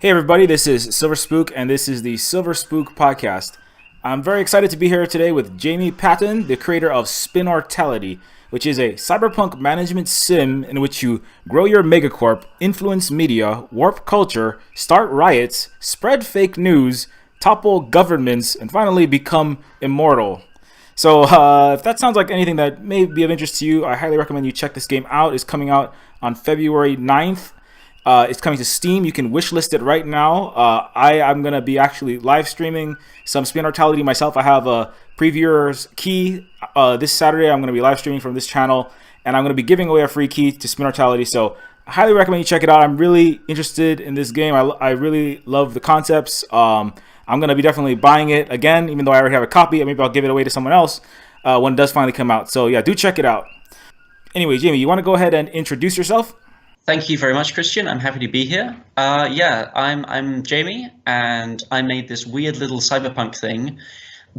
Hey everybody, this is Silver Spook, and this is the Silver Spook podcast. I'm very excited to be here today with Jamie Patton, the creator of Spinnortality, which is a cyberpunk management sim in which you grow your megacorp, influence media, warp culture, start riots, spread fake news, topple governments, and finally become immortal. So if that sounds like anything that may be of interest to you, I highly recommend you check this game out. It's coming out on February 9th. It's coming to Steam. You can wishlist it right now. I'm going to be actually live streaming some Spinnortality myself. I have a previewer's key this Saturday. I'm going to be live streaming from this channel, and I'm going to be giving away a free key to Spinnortality. So I highly recommend you check it out. I'm really interested in this game. I really love the concepts. I'm going to be definitely buying it again, even though I already have a copy. Maybe I'll give it away to someone else when it does finally come out. So yeah, do check it out. Anyway, Jamie, you want to go ahead and introduce yourself? Thank you very much, Christian. I'm happy to be here. I'm Jamie, and I made this weird little cyberpunk thing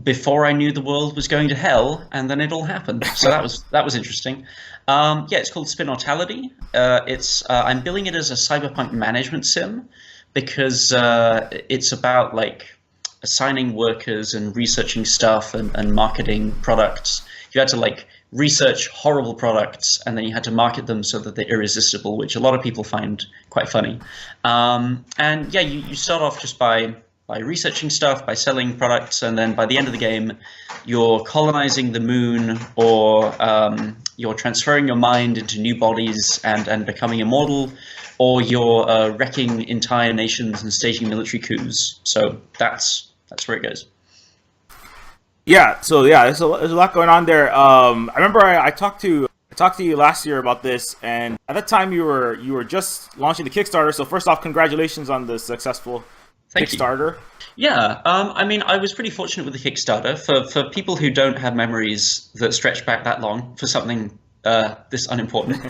before I knew the world was going to hell, and then it all happened. So that was interesting. It's called Spinnortality. I'm billing it as a cyberpunk management sim because it's about like assigning workers and researching stuff and marketing products. You had to like research horrible products, and then you had to market them so that they're irresistible, which a lot of people find quite funny. You start off just by researching stuff, by selling products, and then by the end of the game, you're colonizing the moon, or you're transferring your mind into new bodies and becoming immortal, or you're wrecking entire nations and staging military coups. So that's where it goes. Yeah, there's a lot going on there. I remember I talked to you last year about this, and at that time you were just launching the Kickstarter. So first off, congratulations on the successful Kickstarter. Yeah, I was pretty fortunate with the Kickstarter. For people who don't have memories that stretch back that long for something this unimportant.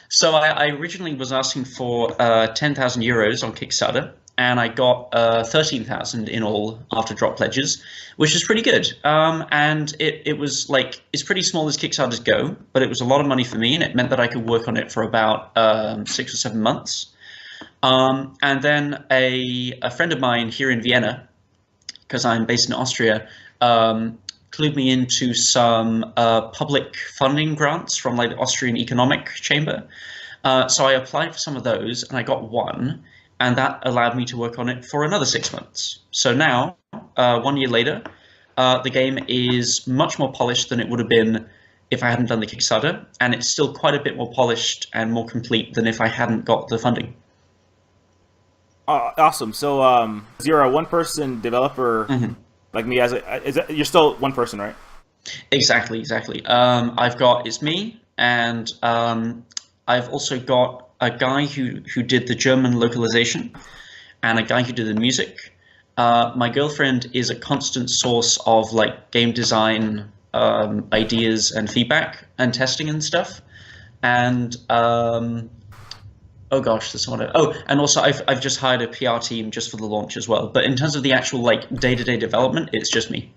So I originally was asking for 10,000 euros on Kickstarter, and I got 13,000 in all after drop pledges, which is pretty good. And it was like, it's pretty small as Kickstarters go, but it was a lot of money for me, and it meant that I could work on it for about 6 or 7 months. And then a friend of mine here in Vienna, because I'm based in Austria, clued me into some public funding grants from like the Austrian Economic Chamber. So I applied for some of those, and I got one. And that allowed me to work on it for another 6 months. So now, 1 year later, the game is much more polished than it would have been if I hadn't done the Kickstarter, and it's still quite a bit more polished and more complete than if I hadn't got the funding. Awesome. So you're a one-person developer, like me. You're still one person, right? Exactly. It's me, and I've also got a guy who did the German localization, and a guy who did the music. My girlfriend is a constant source of like game design ideas and feedback and testing and stuff. And and also I've just hired a PR team just for the launch as well. But in terms of the actual like day-to-day development, it's just me.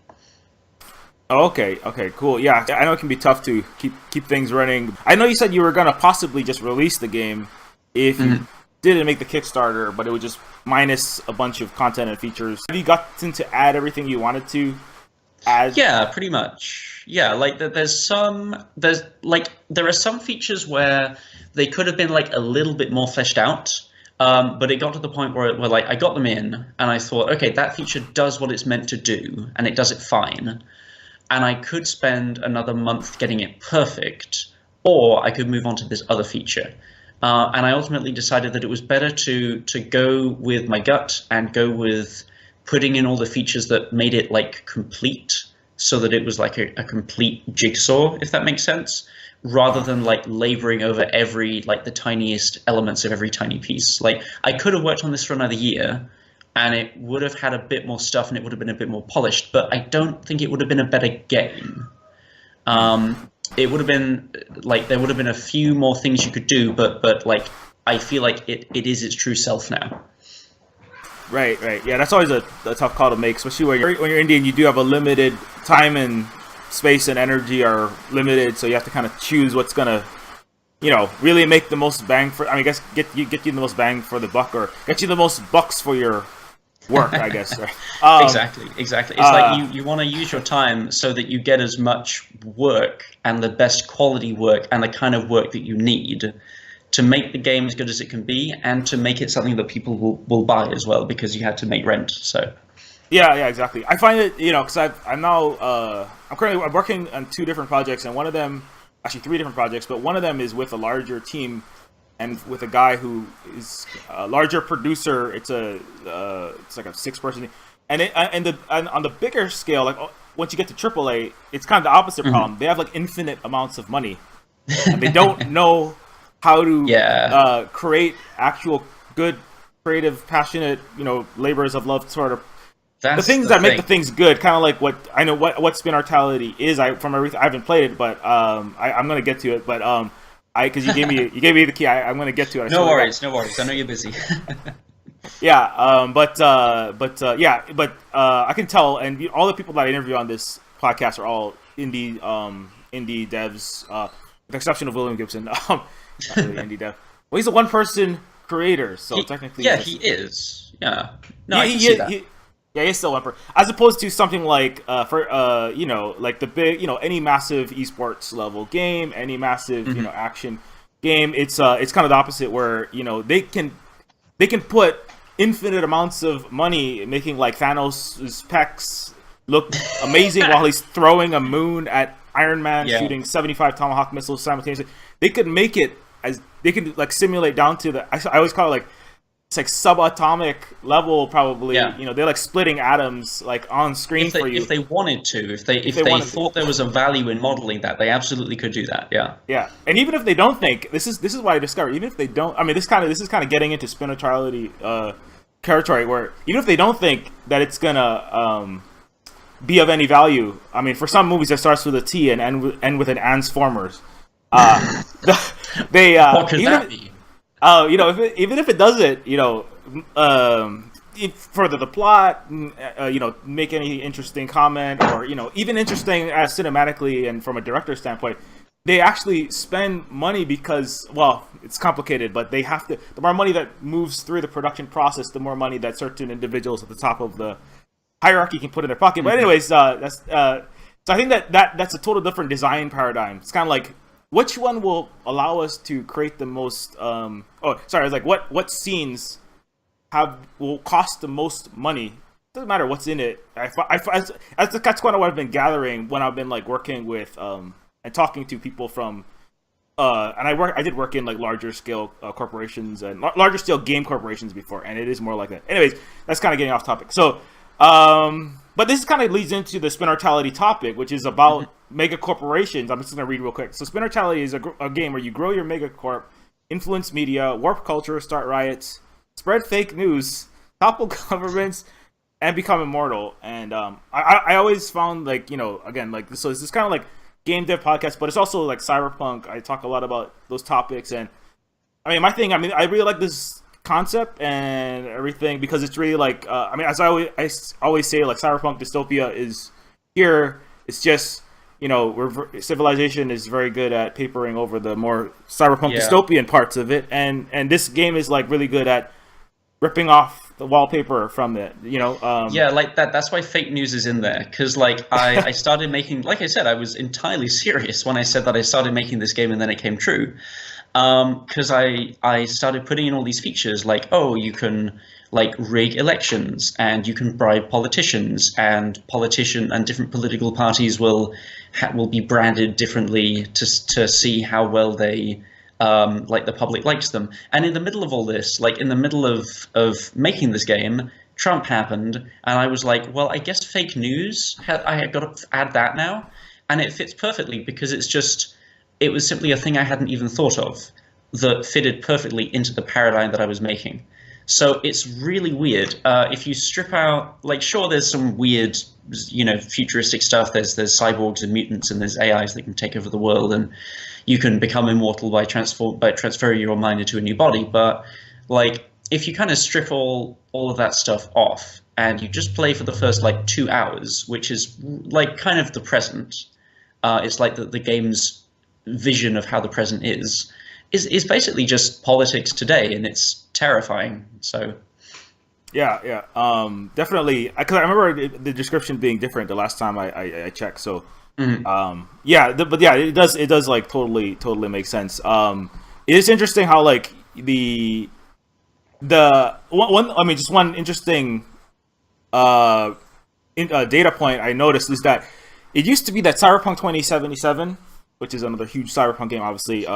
Okay, cool. Yeah, I know it can be tough to keep things running. I know you said you were gonna possibly just release the game if you didn't make the Kickstarter, but it would just minus a bunch of content and features. Have you gotten to add everything you wanted to add? Yeah, pretty much. Yeah, like there are some features where they could have been like a little bit more fleshed out. But it got to the point where like I got them in, and I thought, okay, that feature does what it's meant to do, and it does it fine. And I could spend another month getting it perfect, or I could move on to this other feature. And I ultimately decided that it was better to go with my gut and go with putting in all the features that made it like complete, so that it was like a complete jigsaw, if that makes sense, rather than like laboring over every like the tiniest elements of every tiny piece. Like I could have worked on this for another year, and it would have had a bit more stuff, and it would have been a bit more polished, but I don't think it would have been a better game. It would have been like there would have been a few more things you could do, but like I feel like it is its true self now. Right. Yeah, that's always a tough call to make, especially when you're Indian. You do have a limited time, and space and energy are limited, so you have to kind of choose what's gonna really make the most bang for. I mean, I guess get you the most bang for the buck, or get you the most bucks for your work. I guess. Right? Exactly. It's like you want to use your time so that you get as much work and the best quality work and the kind of work that you need to make the game as good as it can be, and to make it something that people will buy as well, because you had to make rent. So. Yeah, exactly. I find it, because I'm working on 2 different projects, and one of them, actually 3 different projects, but one of them is with a larger team and with a guy who is a larger producer. It's like a 6-person team, and on the bigger scale, like once you get to AAA, it's kind of the opposite problem. They have like infinite amounts of money, and they don't know how to create actual good, creative, passionate, laborers of love sort of. The things that make the things good, kind of like what I know what Spinnortality is. From everything, I haven't played it, but I'm gonna get to it. But because you gave me the key, I'm gonna get to it. No worries. I know you're busy. Yeah, I can tell, and all the people that I interview on this podcast are all indie devs, with the exception of William Gibson. Not really indie dev. Well, he's a 1-person creator, so technically, he is. Yeah, no, I can see that. Yeah, he's still one person, as opposed to something like like the big, any massive esports level game, any massive action game. It's kind of the opposite, where they can put infinite amounts of money making like Thanos' pecs look amazing while he's throwing a moon at Iron Man, shooting 75 Tomahawk missiles simultaneously. They could make it they can like simulate down to I always call it like. It's like subatomic level, probably. Yeah. They're like splitting atoms like on screen for you. If they wanted to, if they thought there was a value in modeling that, they absolutely could do that. Yeah. Yeah, and even if they don't think this is what I discovered. Even if they don't, I mean, this is kind of getting into Spinnortality territory, where even if they don't think that it's gonna be of any value. I mean, for some movies, it starts with a T and end with an Ansformers. What could that be? Even if it doesn't, further the plot, make any interesting comment, or even interesting as cinematically and from a director's standpoint, they actually spend money because, well, it's complicated, but they have to. The more money that moves through the production process, the more money that certain individuals at the top of the hierarchy can put in their pocket. But anyways, that's so I think that's a total different design paradigm. It's kind of like, which one will allow us to create the most? What scenes will cost the most money? Doesn't matter what's in it. That's kind of what I've been gathering when I've been like working with and talking to people from. And I did work in like larger scale corporations and larger scale game corporations before, and it is more like that. Anyways, that's kind of getting off topic. So, but this kind of leads into the Spinnortality topic, which is about mega corporations. I'm just going to read real quick. So Spinnortality is a game where you grow your megacorp, influence media, warp culture, start riots, spread fake news, topple governments, and become immortal. And I always found like, again, like, so this is kind of like game dev podcast, but it's also like Cyberpunk. I talk a lot about those topics. And I really like this concept and everything, because it's really like as I always say, like, Cyberpunk dystopia is here. It's just civilization is very good at papering over the more cyberpunk dystopian parts of it, and this game is like really good at ripping off the wallpaper from it. Like that's why fake news is in there, because like I started making, like I said, I was entirely serious when I said that I started making this game, and then it came true. Because I started putting in all these features, like, you can like rig elections, and you can bribe politicians, and different political parties will be branded differently to see how well they like the public likes them. And in the middle of all this, like in the middle of making this game, Trump happened, and I was like, well, I guess fake news, I had got to add that now, and it fits perfectly, because it was simply a thing I hadn't even thought of that fitted perfectly into the paradigm that I was making. So it's really weird. If you strip out, like, sure, there's some weird, futuristic stuff. There's cyborgs and mutants, and there's AIs that can take over the world, and you can become immortal by transferring your mind into a new body. But like, if you kind of strip all of that stuff off, and you just play for the first like 2 hours, which is like kind of the present. It's like the game's vision of how the present is. is basically just politics today, and it's terrifying. So Yeah. Definitely. Because I remember the description being different the last time I checked. So, but yeah, it does like totally make sense. It is interesting how like the one I mean just one interesting data point I noticed is that it used to be that Cyberpunk 2077, which is another huge Cyberpunk game, obviously,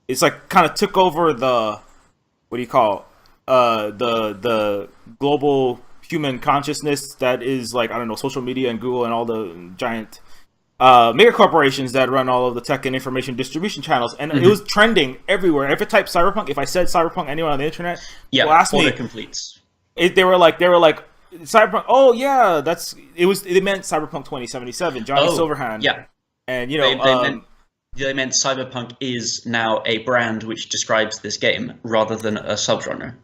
it's like kind of took over the what do you call the global human consciousness that is like, I don't know, social media and Google and all the giant mega corporations that run all of the tech and information distribution channels, and it was trending everywhere. If I type Cyberpunk, if I said Cyberpunk anywhere on the internet, people ask me, completes. They were like Cyberpunk. Oh yeah, it meant Cyberpunk 2077. Johnny Silverhand. Yeah, and you know they meant Cyberpunk is now a brand which describes this game rather than a subgenre.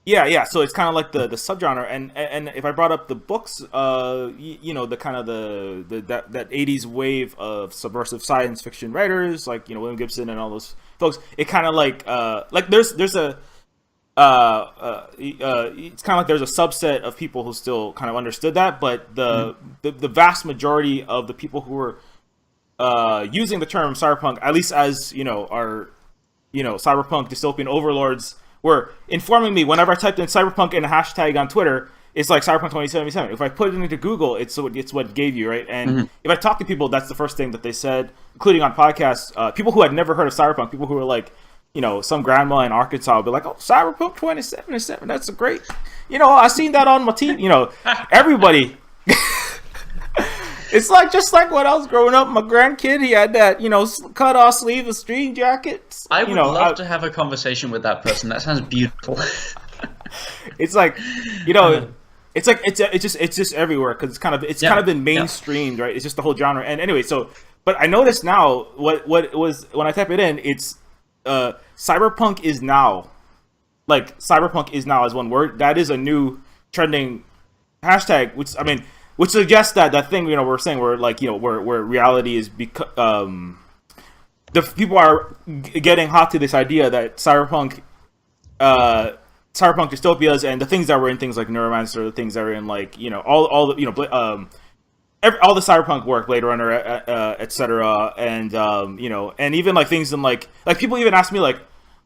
Yeah. So it's kind of like the subgenre, and if I brought up the books, the kind of that 80s wave of subversive science fiction writers like William Gibson and all those folks, it kind of like there's a it's kind of like there's a subset of people who still kind of understood that, but the vast majority of the people who were using the term cyberpunk, at least as our cyberpunk dystopian overlords, were informing me whenever I typed in cyberpunk in a hashtag on Twitter, it's like Cyberpunk 2077. If I put it into Google, it's what it gave you, right? And if I talk to people, that's the first thing that they said, including on podcasts. People who had never heard of cyberpunk, people who were like, some grandma in Arkansas would be like, "Oh, Cyberpunk 2077, that's a great, I seen that on my TV." Everybody. It's like just like when I was growing up, my grandkid, he had that, cut off sleeve of string jackets. I would love to have a conversation with that person. That sounds beautiful. It's like, it's just everywhere because it's kind of been mainstreamed, right? It's just the whole genre. And anyway, but I noticed now what it was when I type it in, it's cyberpunk is now, like cyberpunk is now as one word. That is a new trending hashtag, which suggests that thing we're saying where like where reality is the people are getting hot to this idea that cyberpunk dystopias and the things that were in things like Neuromancer, the things that are in like all the all the cyberpunk work, Blade Runner, etc., and and even like things in like people even ask me like,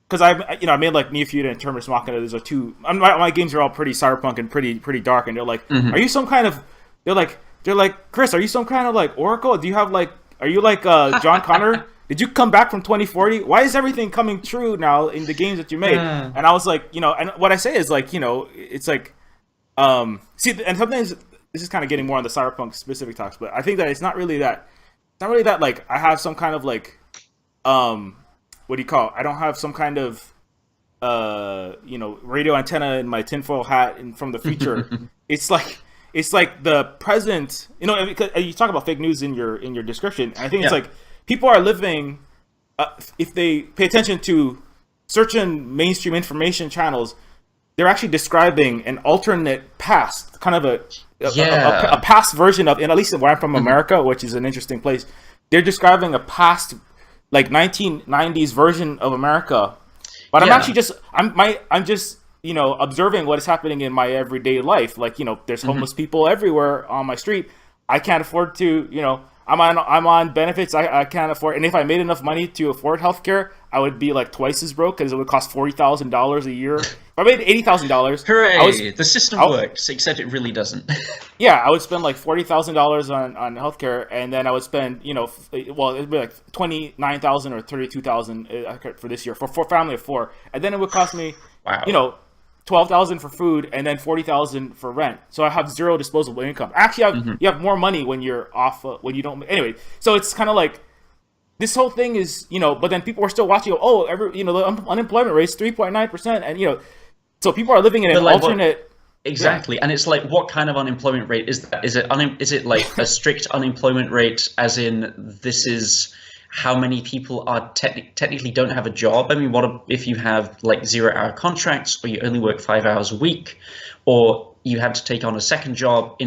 because I made like Neophyta and Terminus Machina. Those are two. My games are all pretty cyberpunk and pretty dark, and they're like, are you some kind of They're like, Chris, are you some kind of like Oracle? Do you have like, are you like John Connor? Did you come back from 2040? Why is everything coming true now in the games that you made? And I was like, and what I say is like, it's like, see, and sometimes this is kind of getting more on the cyberpunk specific talks, but I think that it's not really that like I have some kind of like, what do you call it? I don't have some kind of, radio antenna in my tinfoil hat from the future. It's like the present, because you talk about fake news in your description. And I think it's like people are living, if they pay attention to certain mainstream information channels, they're actually describing an alternate past, kind of a past version of, and at least where I'm from, America, which is an interesting place. They're describing a past, like 1990s version of America. But I'm actually just, I'm just, observing what is happening in my everyday life. Like, there's homeless people everywhere on my street. I can't afford to, I'm on benefits. I can't afford, and if I made enough money to afford healthcare, I would be like twice as broke because it would cost $40,000 a year. If I made $80,000, hooray! The system works, except it really doesn't. Yeah, I would spend like $40,000 on healthcare, and then I would spend, it'd be like $29,000 or $32,000 for this year for a family of four, and then it would cost me, $12,000 for food and then $40,000 for rent. So I have zero disposable income. Actually, you have more money when you're off, when you don't. Anyway, so it's kind of like this whole thing is, but then people are still watching. The unemployment rate is 3.9%, and so people are living in an alternate. Exactly, and it's like, what kind of unemployment rate is that? Is it like a strict unemployment rate, as in this is how many people are technically don't have a job? I mean, what if you have like 0-hour contracts, or you only work 5 hours a week, or you had to take on a second job?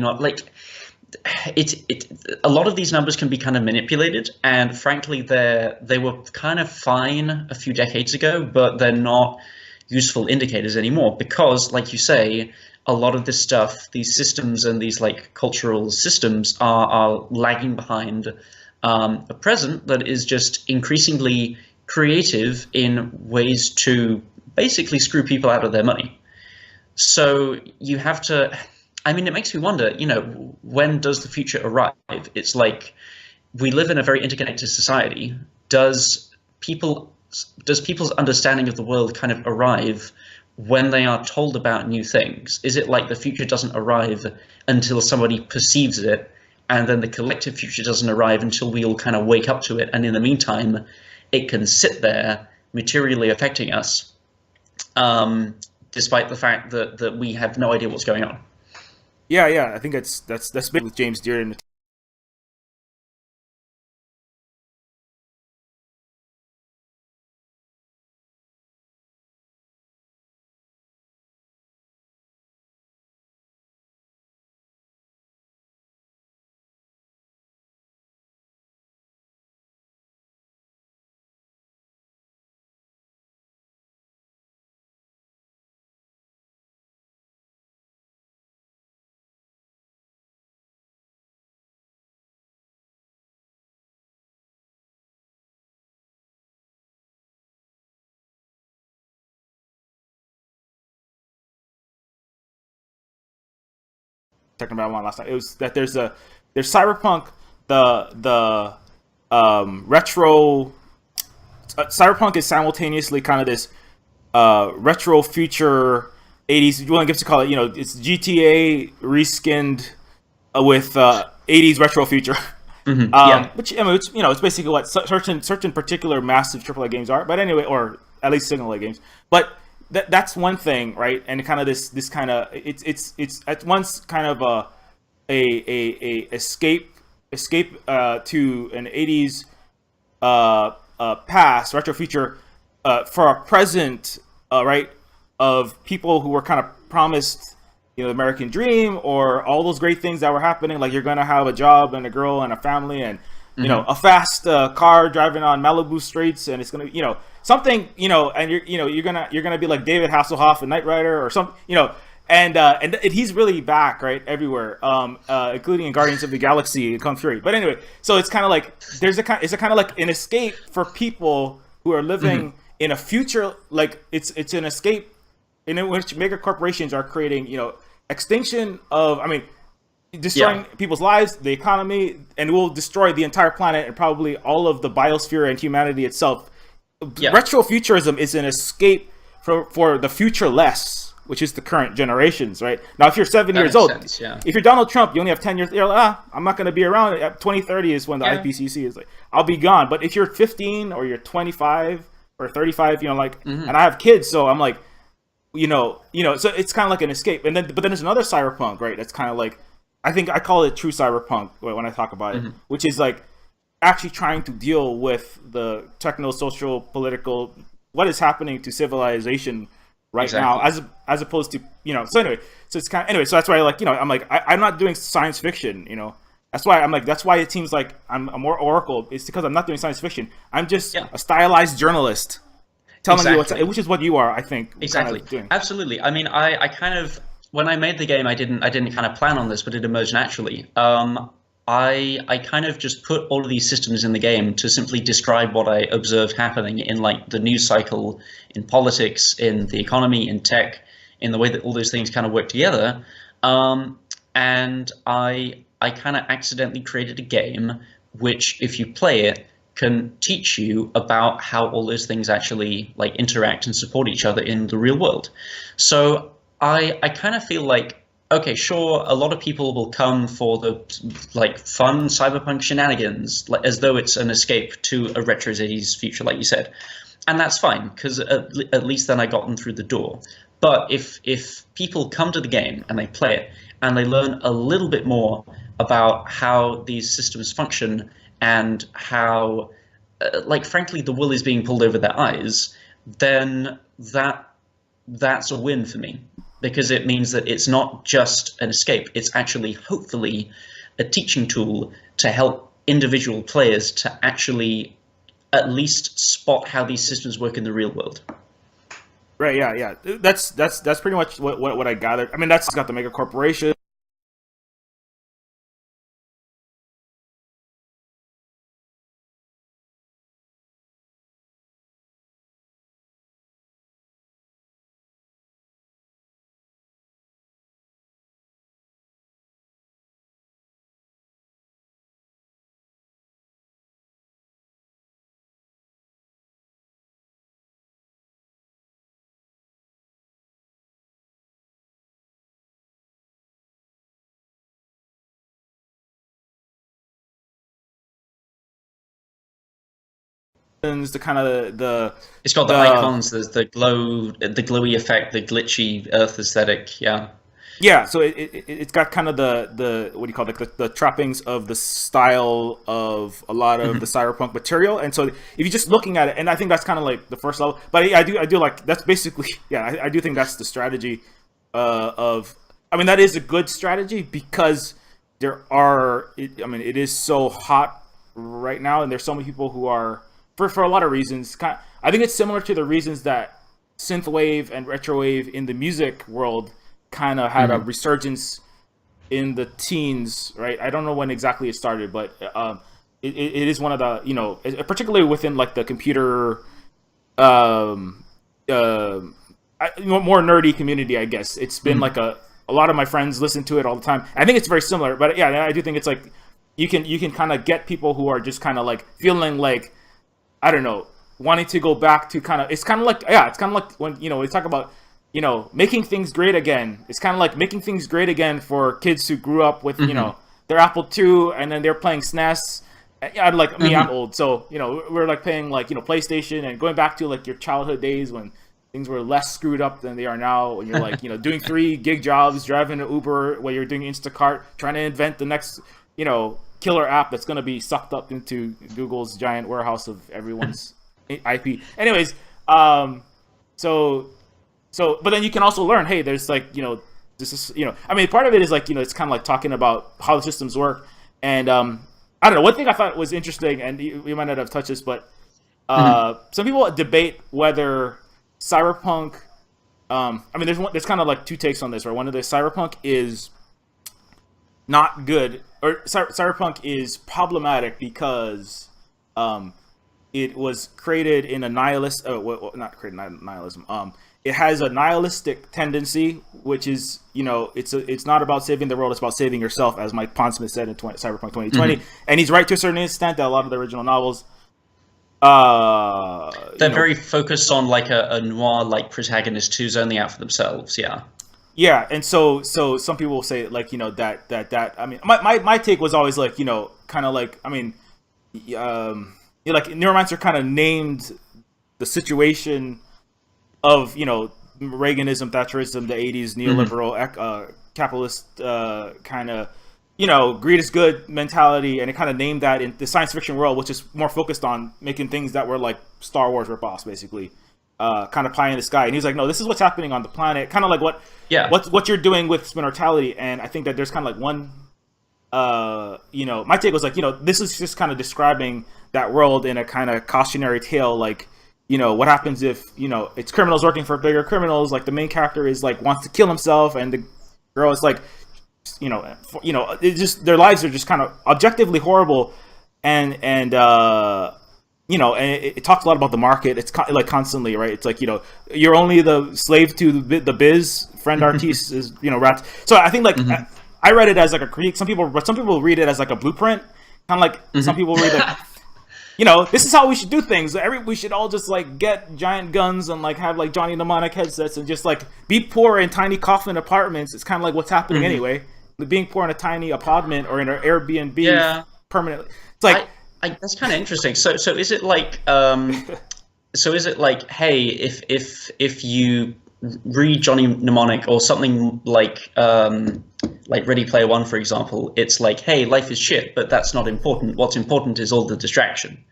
a lot of these numbers can be kind of manipulated, and frankly, they were kind of fine a few decades ago, but they're not useful indicators anymore because, like you say, a lot of this stuff, these systems and these like cultural systems are lagging behind a present that is just increasingly creative in ways to basically screw people out of their money. So you have to, I mean, it makes me wonder, when does the future arrive? It's like we live in a very interconnected society. People does people's understanding of the world kind of arrive when they are told about new things? Is it like the future doesn't arrive until somebody perceives it, and then the collective future doesn't arrive until we all kind of wake up to it, and in the meantime, it can sit there materially affecting us, despite the fact that we have no idea what's going on? Yeah. I think that's big with James Deere. Talking about one last time. It was that there's Cyberpunk, retro. Cyberpunk is simultaneously kind of this retro future 80s. You want to call it, it's GTA reskinned with 80s retro future. Yeah. Which, I mean, it's basically what certain particular massive AAA games are. But anyway, or at least single A games. But that's one thing, right? And kind of this kind of it's at once kind of a escape to an 80s past retro future for a present, right, of people who were kind of promised, the American dream or all those great things that were happening, like you're gonna have a job and a girl and a family and a fast car driving on Malibu streets, and it's gonna, something, and you're gonna be like David Hasselhoff in Knight Rider or something, and he's really back, right, everywhere, including in Guardians of the Galaxy and Kung Fury. But anyway, so it's kind of like it's a kind of like an escape for people who are living in a future, like it's an escape in which mega corporations are creating, extinction of, destroying people's lives, the economy, and will destroy the entire planet and probably all of the biosphere and humanity itself. Retrofuturism is an escape for the futureless, which is the current generations, right? Now, if you're 7 years old, if you're Donald Trump, you only have 10 years, you're like, I'm not going to be around. 2030 is when the IPCC is like, I'll be gone. But if you're 15 or you're 25 or 35, and I have kids, so I'm like, so it's kind of like an escape. But then there's another cyberpunk, right? That's kind of like, I think I call it true cyberpunk when I talk about it, which is like actually trying to deal with the techno-social, political, what is happening to civilization right now, as opposed to, so anyway, so it's kind of, anyway, so that's why I'm not doing science fiction, that's why it seems like I'm a more Oracle. It's because I'm not doing science fiction. I'm just a stylized journalist telling you which is what you are, I think. Exactly. Kind of doing. Absolutely. I mean, I kind of, when I made the game, I didn't kind of plan on this, but it emerged naturally. I kind of just put all of these systems in the game to simply describe what I observed happening in like the news cycle, in politics, in the economy, in tech, in the way that all those things kind of work together. And I kind of accidentally created a game which, if you play it, can teach you about how all those things actually like interact and support each other in the real world. So I kind of feel like, okay, sure, a lot of people will come for the like fun cyberpunk shenanigans, like, as though it's an escape to a retro 80s future, like you said. And that's fine, because at least then I got them through the door. But if people come to the game and they play it and they learn a little bit more about how these systems function and how, like, frankly, the wool is being pulled over their eyes, then that's a win for me, because it means that it's not just an escape. It's actually, hopefully, a teaching tool to help individual players to actually at least spot how these systems work in the real world. Right. Yeah. Yeah. That's pretty much what I gathered. I mean, that's got the mega corporation. The kind of It's got the the icons, there's the glowy effect, the glitchy Earth aesthetic. Yeah. yeah. So it's got kind of the what do you call it, the trappings of the style of a lot of the cyberpunk material. And so if you're just looking at it, and I think that's kind of like the first level. But I do like that's basically yeah. I do think that's the strategy of. I mean, that is a good strategy because there are. I mean, it is so hot right now, and there's so many people who are for a lot of reasons. I think it's similar to the reasons that synthwave and retrowave in the music world kind of had a resurgence in the teens, right? I don't know when exactly it started, but it is one of the, you know, particularly within like the computer, more nerdy community, I guess. It's been like a lot of my friends listen to it all the time. I think it's very similar, but yeah, I do think it's like you can kind of get people who are just kind of like feeling like, I don't know, wanting to go back to kind of, it's kind of like, yeah, it's kind of like when, you know, we talk about, you know, making things great again. It's kind of like making things great again for kids who grew up with, you know, their Apple II and then they're playing SNES. Yeah, like me, I'm old. So, you know, we're like playing like, you know, PlayStation and going back to like your childhood days when things were less screwed up than they are now. When you're like, you know, doing 3 gig jobs, driving an Uber while you're doing Instacart, trying to invent the next, you know, killer app that's going to be sucked up into Google's giant warehouse of everyone's IP. Anyways, so, but then you can also learn, hey, there's like, you know, this is, you know, I mean, part of it is like, you know, it's kind of like talking about how the systems work. And I don't know, one thing I thought was interesting, and we might not have touched this, but some people debate whether Cyberpunk, I mean, there's kind of like 2 takes on this, right? One of the Cyberpunk is not good, or Cyberpunk is problematic because it was created in a nihilist, not created in nihilism. It has a nihilistic tendency, which is, you know, it's not about saving the world, it's about saving yourself, as Mike Pondsmith said in Cyberpunk 2020. And he's right to a certain extent that a lot of the original novels, they're very focused on like a noir-like protagonist who's only out for themselves. Yeah. Yeah, and so some people will say like, you know, that I mean, my take was always like, you know, kind of like, I mean, like Neuromancer kind of named the situation of, you know, Reaganism, Thatcherism, the 80s, neoliberal, capitalist kind of, you know, greed is good mentality, and it kind of named that in the science fiction world, which is more focused on making things that were like Star Wars ripoffs, basically, kind of pie in the sky. And he's like, no, this is what's happening on the planet, kind of like what you're doing with Spinnortality. And I think that there's kind of like one, you know, my take was like, you know, this is just kind of describing that world in a kind of cautionary tale, like, you know, what happens if, you know, it's criminals working for bigger criminals, like the main character is like wants to kill himself, and the girl is like, you know, it just, their lives are just kind of objectively horrible, and you know, and it talks a lot about the market. It's like constantly, right? It's like, you know, you're only the slave to the biz. Friend artiste is, you know, rats. So I think like I read it as like a critique. Some people read it as like a blueprint. Kind of like some people read it. You know, this is how we should do things. We should all just like get giant guns and like have like Johnny Mnemonic headsets and just like be poor in tiny coffin apartments. It's kind of like what's happening anyway. Being poor in a tiny apartment or in an Airbnb permanently. It's like that's kind of interesting. So is it like hey, if you read Johnny Mnemonic or something like Ready Player One, for example, it's like, hey, life is shit, but that's not important. What's important is all the distraction.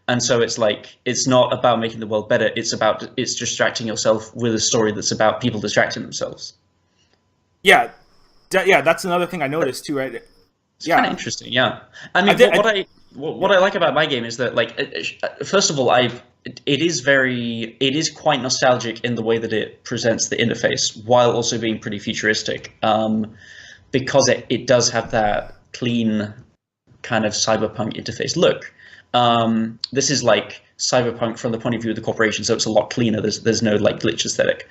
And so it's like, it's not about making the world better. It's distracting yourself with a story that's about people distracting themselves. Yeah, that's another thing I noticed too, right? It's kind of interesting, yeah. I mean, what I like about my game is that, like, first of all, it is quite nostalgic in the way that it presents the interface, while also being pretty futuristic, because it does have that clean kind of cyberpunk interface look. This is like cyberpunk from the point of view of the corporation, so it's a lot cleaner. There's no like glitch aesthetic.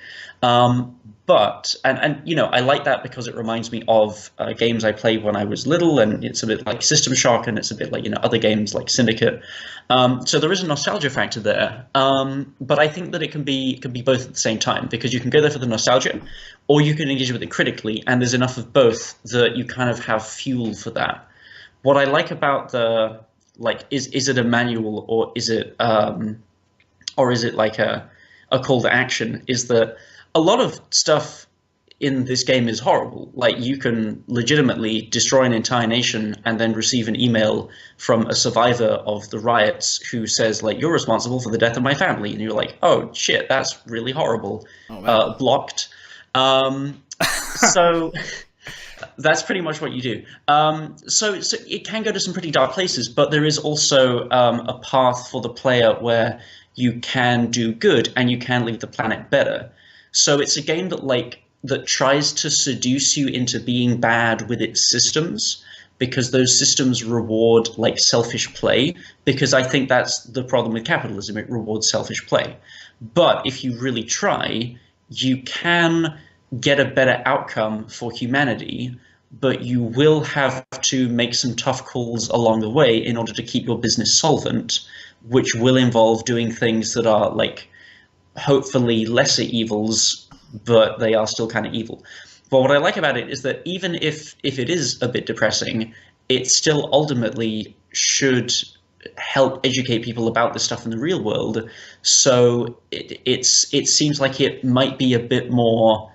But you know, I like that because it reminds me of games I played when I was little, and it's a bit like System Shock, and it's a bit like, you know, other games like Syndicate. So there is a nostalgia factor there. But I think that it can be both at the same time, because you can go there for the nostalgia, or you can engage with it critically, and there's enough of both that you kind of have fuel for that. What I like about the, like, is it a manual, or is it like a call to action, is that a lot of stuff in this game is horrible. Like, you can legitimately destroy an entire nation and then receive an email from a survivor of the riots who says, like, you're responsible for the death of my family. And you're like, oh, shit, that's really horrible. Oh, blocked. So that's pretty much what you do. So it can go to some pretty dark places, but there is also a path for the player where you can do good and you can leave the planet better. So it's a game that tries to seduce you into being bad with its systems, because those systems reward like selfish play, because I think that's the problem with capitalism. It rewards selfish play. But if you really try, you can get a better outcome for humanity, but you will have to make some tough calls along the way in order to keep your business solvent, which will involve doing things that are like hopefully lesser evils, but they are still kind of evil. But what I like about it is that even if it is a bit depressing, it still ultimately should help educate people about this stuff in the real world. So it seems like it might be a bit more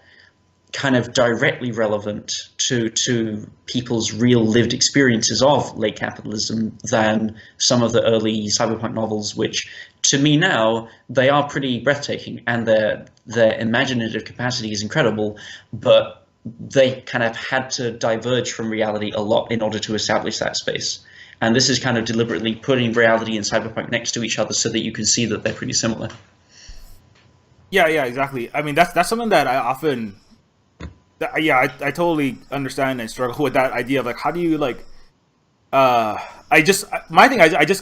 kind of directly relevant to people's real lived experiences of late capitalism than some of the early cyberpunk novels, which to me now, they are pretty breathtaking, and their imaginative capacity is incredible, but they kind of had to diverge from reality a lot in order to establish that space. And this is kind of deliberately putting reality and cyberpunk next to each other so that you can see that they're pretty similar. Yeah, exactly. I mean, that's something that I often... I totally understand and struggle with that idea of like, how do you like, I just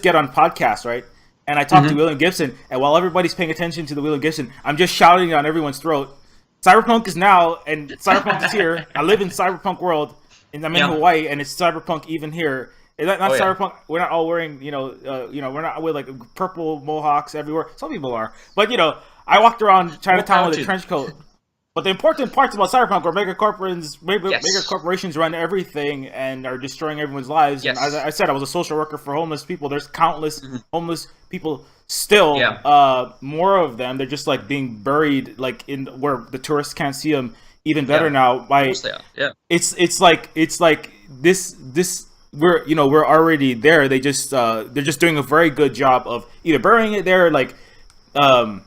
get on podcasts, right? And I talk to William Gibson, and while everybody's paying attention to the William Gibson, I'm just shouting on everyone's throat, Cyberpunk is now, and Cyberpunk is here. I live in Cyberpunk world, and I'm in Hawaii, and it's Cyberpunk even here. Not Cyberpunk. We're not all wearing, we're not with like purple mohawks everywhere. Some people are, but I walked around Chinatown with a trench coat. But the important parts about Cyberpunk are mega corporations run everything and are destroying everyone's lives. Yes. And as I said, I was a social worker for homeless people. There's countless homeless people still. More of them. They're just like being buried, like in where the tourists can't see them. Even better now. Of course they are. Yeah. It's like this. We're already there. They're just doing a very good job of either burying it there, like. And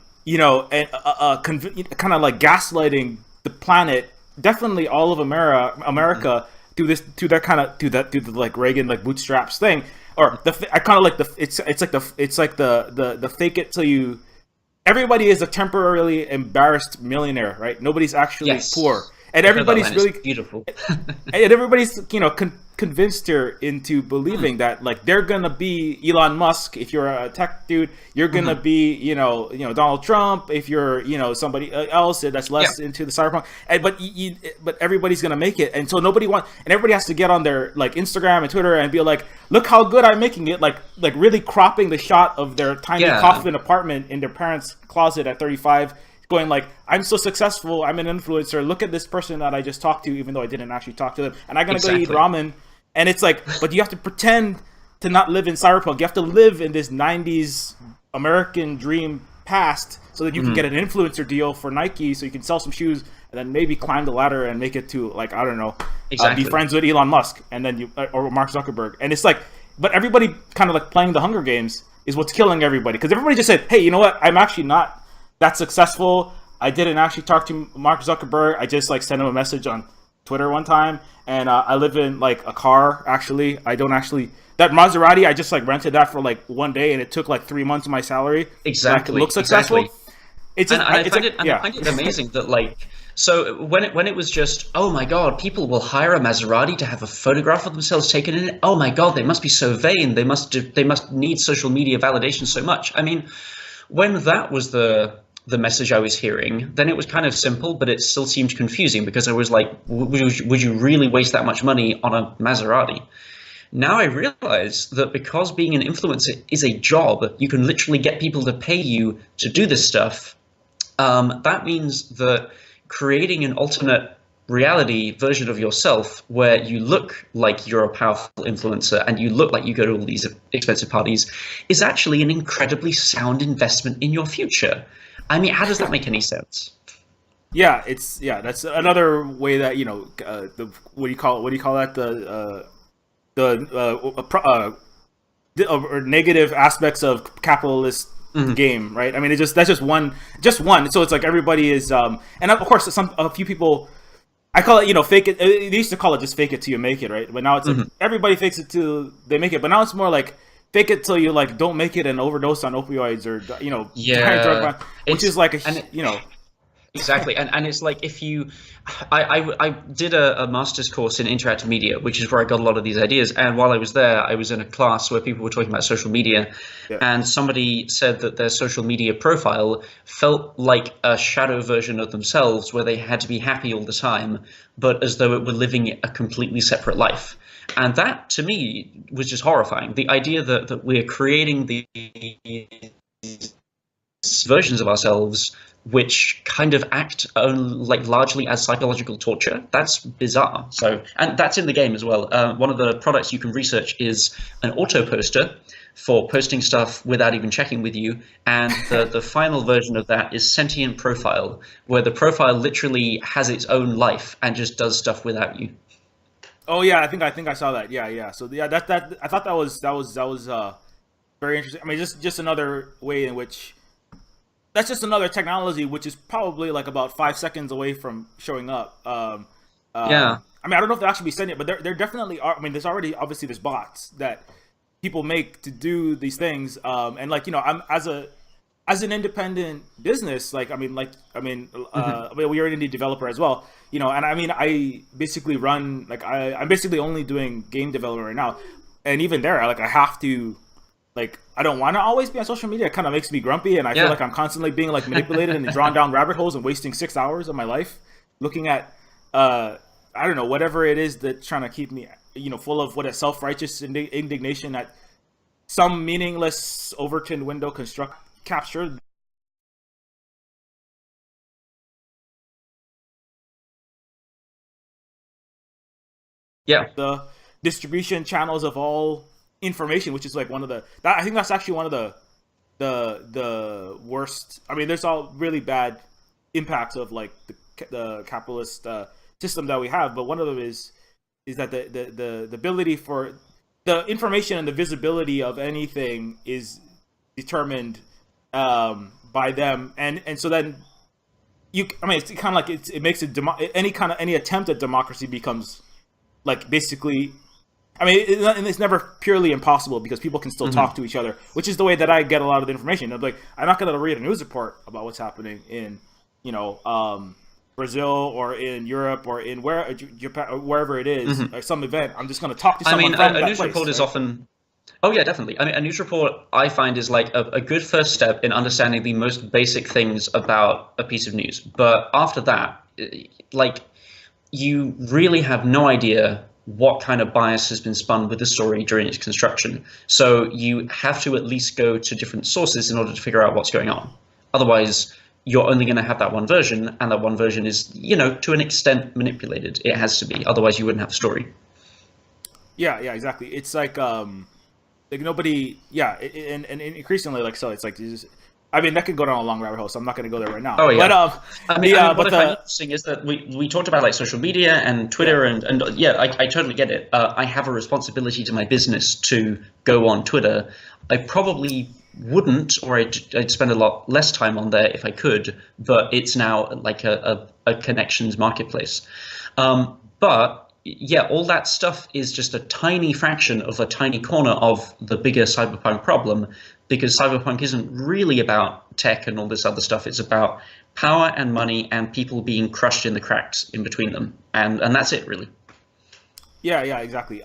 kind of like gaslighting the planet, definitely all of America through the like Reagan like bootstraps thing, or I kind of like the fake it till you. Everybody is a temporarily embarrassed millionaire, right? Nobody's actually poor, and everybody's really beautiful, and everybody's convinced her into believing that like they're gonna be Elon Musk if you're a tech dude, you're gonna be Donald Trump if you're somebody else that's less into the cyberpunk, but everybody's gonna make it, and so everybody has to get on their like Instagram and Twitter and be like, look how good I'm making it, like really cropping the shot of their tiny coffin apartment in their parents' closet at 35. Going like, I'm so successful, I'm an influencer, look at this person that I just talked to, even though I didn't actually talk to them, and I'm gonna go eat ramen. And it's like, but you have to pretend to not live in cyberpunk. You have to live in this 90s American dream past so that you can get an influencer deal for Nike, so you can sell some shoes and then maybe climb the ladder and make it to, like, I don't know, be friends with Elon Musk and then or Mark Zuckerberg. And it's like, but everybody kind of like playing the Hunger Games is what's killing everybody, because everybody just said, hey, you know what, I'm actually not that successful. I didn't actually talk to Mark Zuckerberg. I just like sent him a message on Twitter one time, and I live in like a car. Actually, I don't actually that Maserati. I just like rented that for like one day, and it took like 3 months of my salary. So I could look successful. Exactly. It's And, just and I it's find like it and I yeah. find it amazing that like so when it was just, oh my God, people will hire a Maserati to have a photograph of themselves taken in it. Oh my God, they must be so vain. They must need social media validation so much. I mean, when that was the message I was hearing, then it was kind of simple, but it still seemed confusing because I was like, would you really waste that much money on a Maserati? Now I realize that because being an influencer is a job, you can literally get people to pay you to do this stuff. That means that creating an alternate reality version of yourself where you look like you're a powerful influencer and you look like you go to all these expensive parties is actually an incredibly sound investment in your future. I mean, how does that make any sense? Yeah, that's another way that what do you call that or negative aspects of capitalist game, right? I mean, that's just one. So it's like everybody is, and of course, a few people. I call it, fake it. They used to call it just fake it till you make it, right? But now it's like everybody fakes it till they make it. But now it's more like fake it till you like don't make it and overdose on opioids or Yeah, which it's is like and exactly, and it's like if you, I did a master's course in interactive media, which is where I got a lot of these ideas. And while I was there, I was in a class where people were talking about social media, yeah. and somebody said that their social media profile felt like a shadow version of themselves, where they had to be happy all the time, but as though it were living a completely separate life. And that, to me, was just horrifying. The idea that we're creating these versions of ourselves which kind of act like largely as psychological torture. That's bizarre. So, and that's in the game as well. One of the products you can research is an auto poster for posting stuff without even checking with you, and the final version of that is sentient profile, where the profile literally has its own life and just does stuff without you. Oh yeah, I think I saw that. Yeah, yeah. So yeah, that I thought that was very interesting. I mean, just another way in which that's just another technology which is probably like about 5 seconds away from showing up. Yeah. I mean, I don't know if they'll actually be sending it, but there definitely are. I mean, there's already obviously there's bots that people make to do these things, and like I'm as an independent business, like I mean, we're an indie developer as well, and I mean, I basically run like I'm basically only doing game development right now, and even there, like I have to. Like I don't want to always be on social media. It kind of makes me grumpy, and I feel Yeah. like I'm constantly being like manipulated and drawn down rabbit holes and wasting 6 hours of my life looking at I don't know whatever it is that's trying to keep me full of what a self-righteous indignation at some meaningless Overton window construct captured Yeah. the distribution channels of all information, which is like one of I think that's actually one of the worst. I mean, there's all really bad impacts of like the capitalist system that we have, but one of them is that the ability for the information and the visibility of anything is determined by them, and so then I mean, it's kind of like it makes it any attempt at democracy becomes like basically I mean, it's never purely impossible because people can still talk to each other, which is the way that I get a lot of the information. I'm like, I'm not going to read a news report about what's happening in, Brazil or in Europe or in Japan, or wherever it is, or some event. I'm just going to talk to I someone mean, from a that news place. report is Right? often. Oh yeah, definitely. I mean, a news report I find is like a good first step in understanding the most basic things about a piece of news. But after that, like you really have no idea what kind of bias has been spun with the story during its construction. So you have to at least go to different sources in order to figure out what's going on. Otherwise, you're only going to have that one version, and that one version is, to an extent manipulated. It has to be. Otherwise, you wouldn't have a story. Yeah, yeah, exactly. It's like nobody, yeah, and increasingly like so. It's like I mean, that could go down a long rabbit hole, so I'm not going to go there right now. Oh yeah. But What I find interesting is that we talked about like social media and Twitter and yeah, I totally get it. I have a responsibility to my business to go on Twitter. I probably wouldn't, or I'd spend a lot less time on there if I could. But it's now like a connections marketplace. But yeah, all that stuff is just a tiny fraction of a tiny corner of the bigger cyberpunk problem, because cyberpunk isn't really about tech and all this other stuff. It's about power and money and people being crushed in the cracks in between them, and that's it really. Yeah, exactly.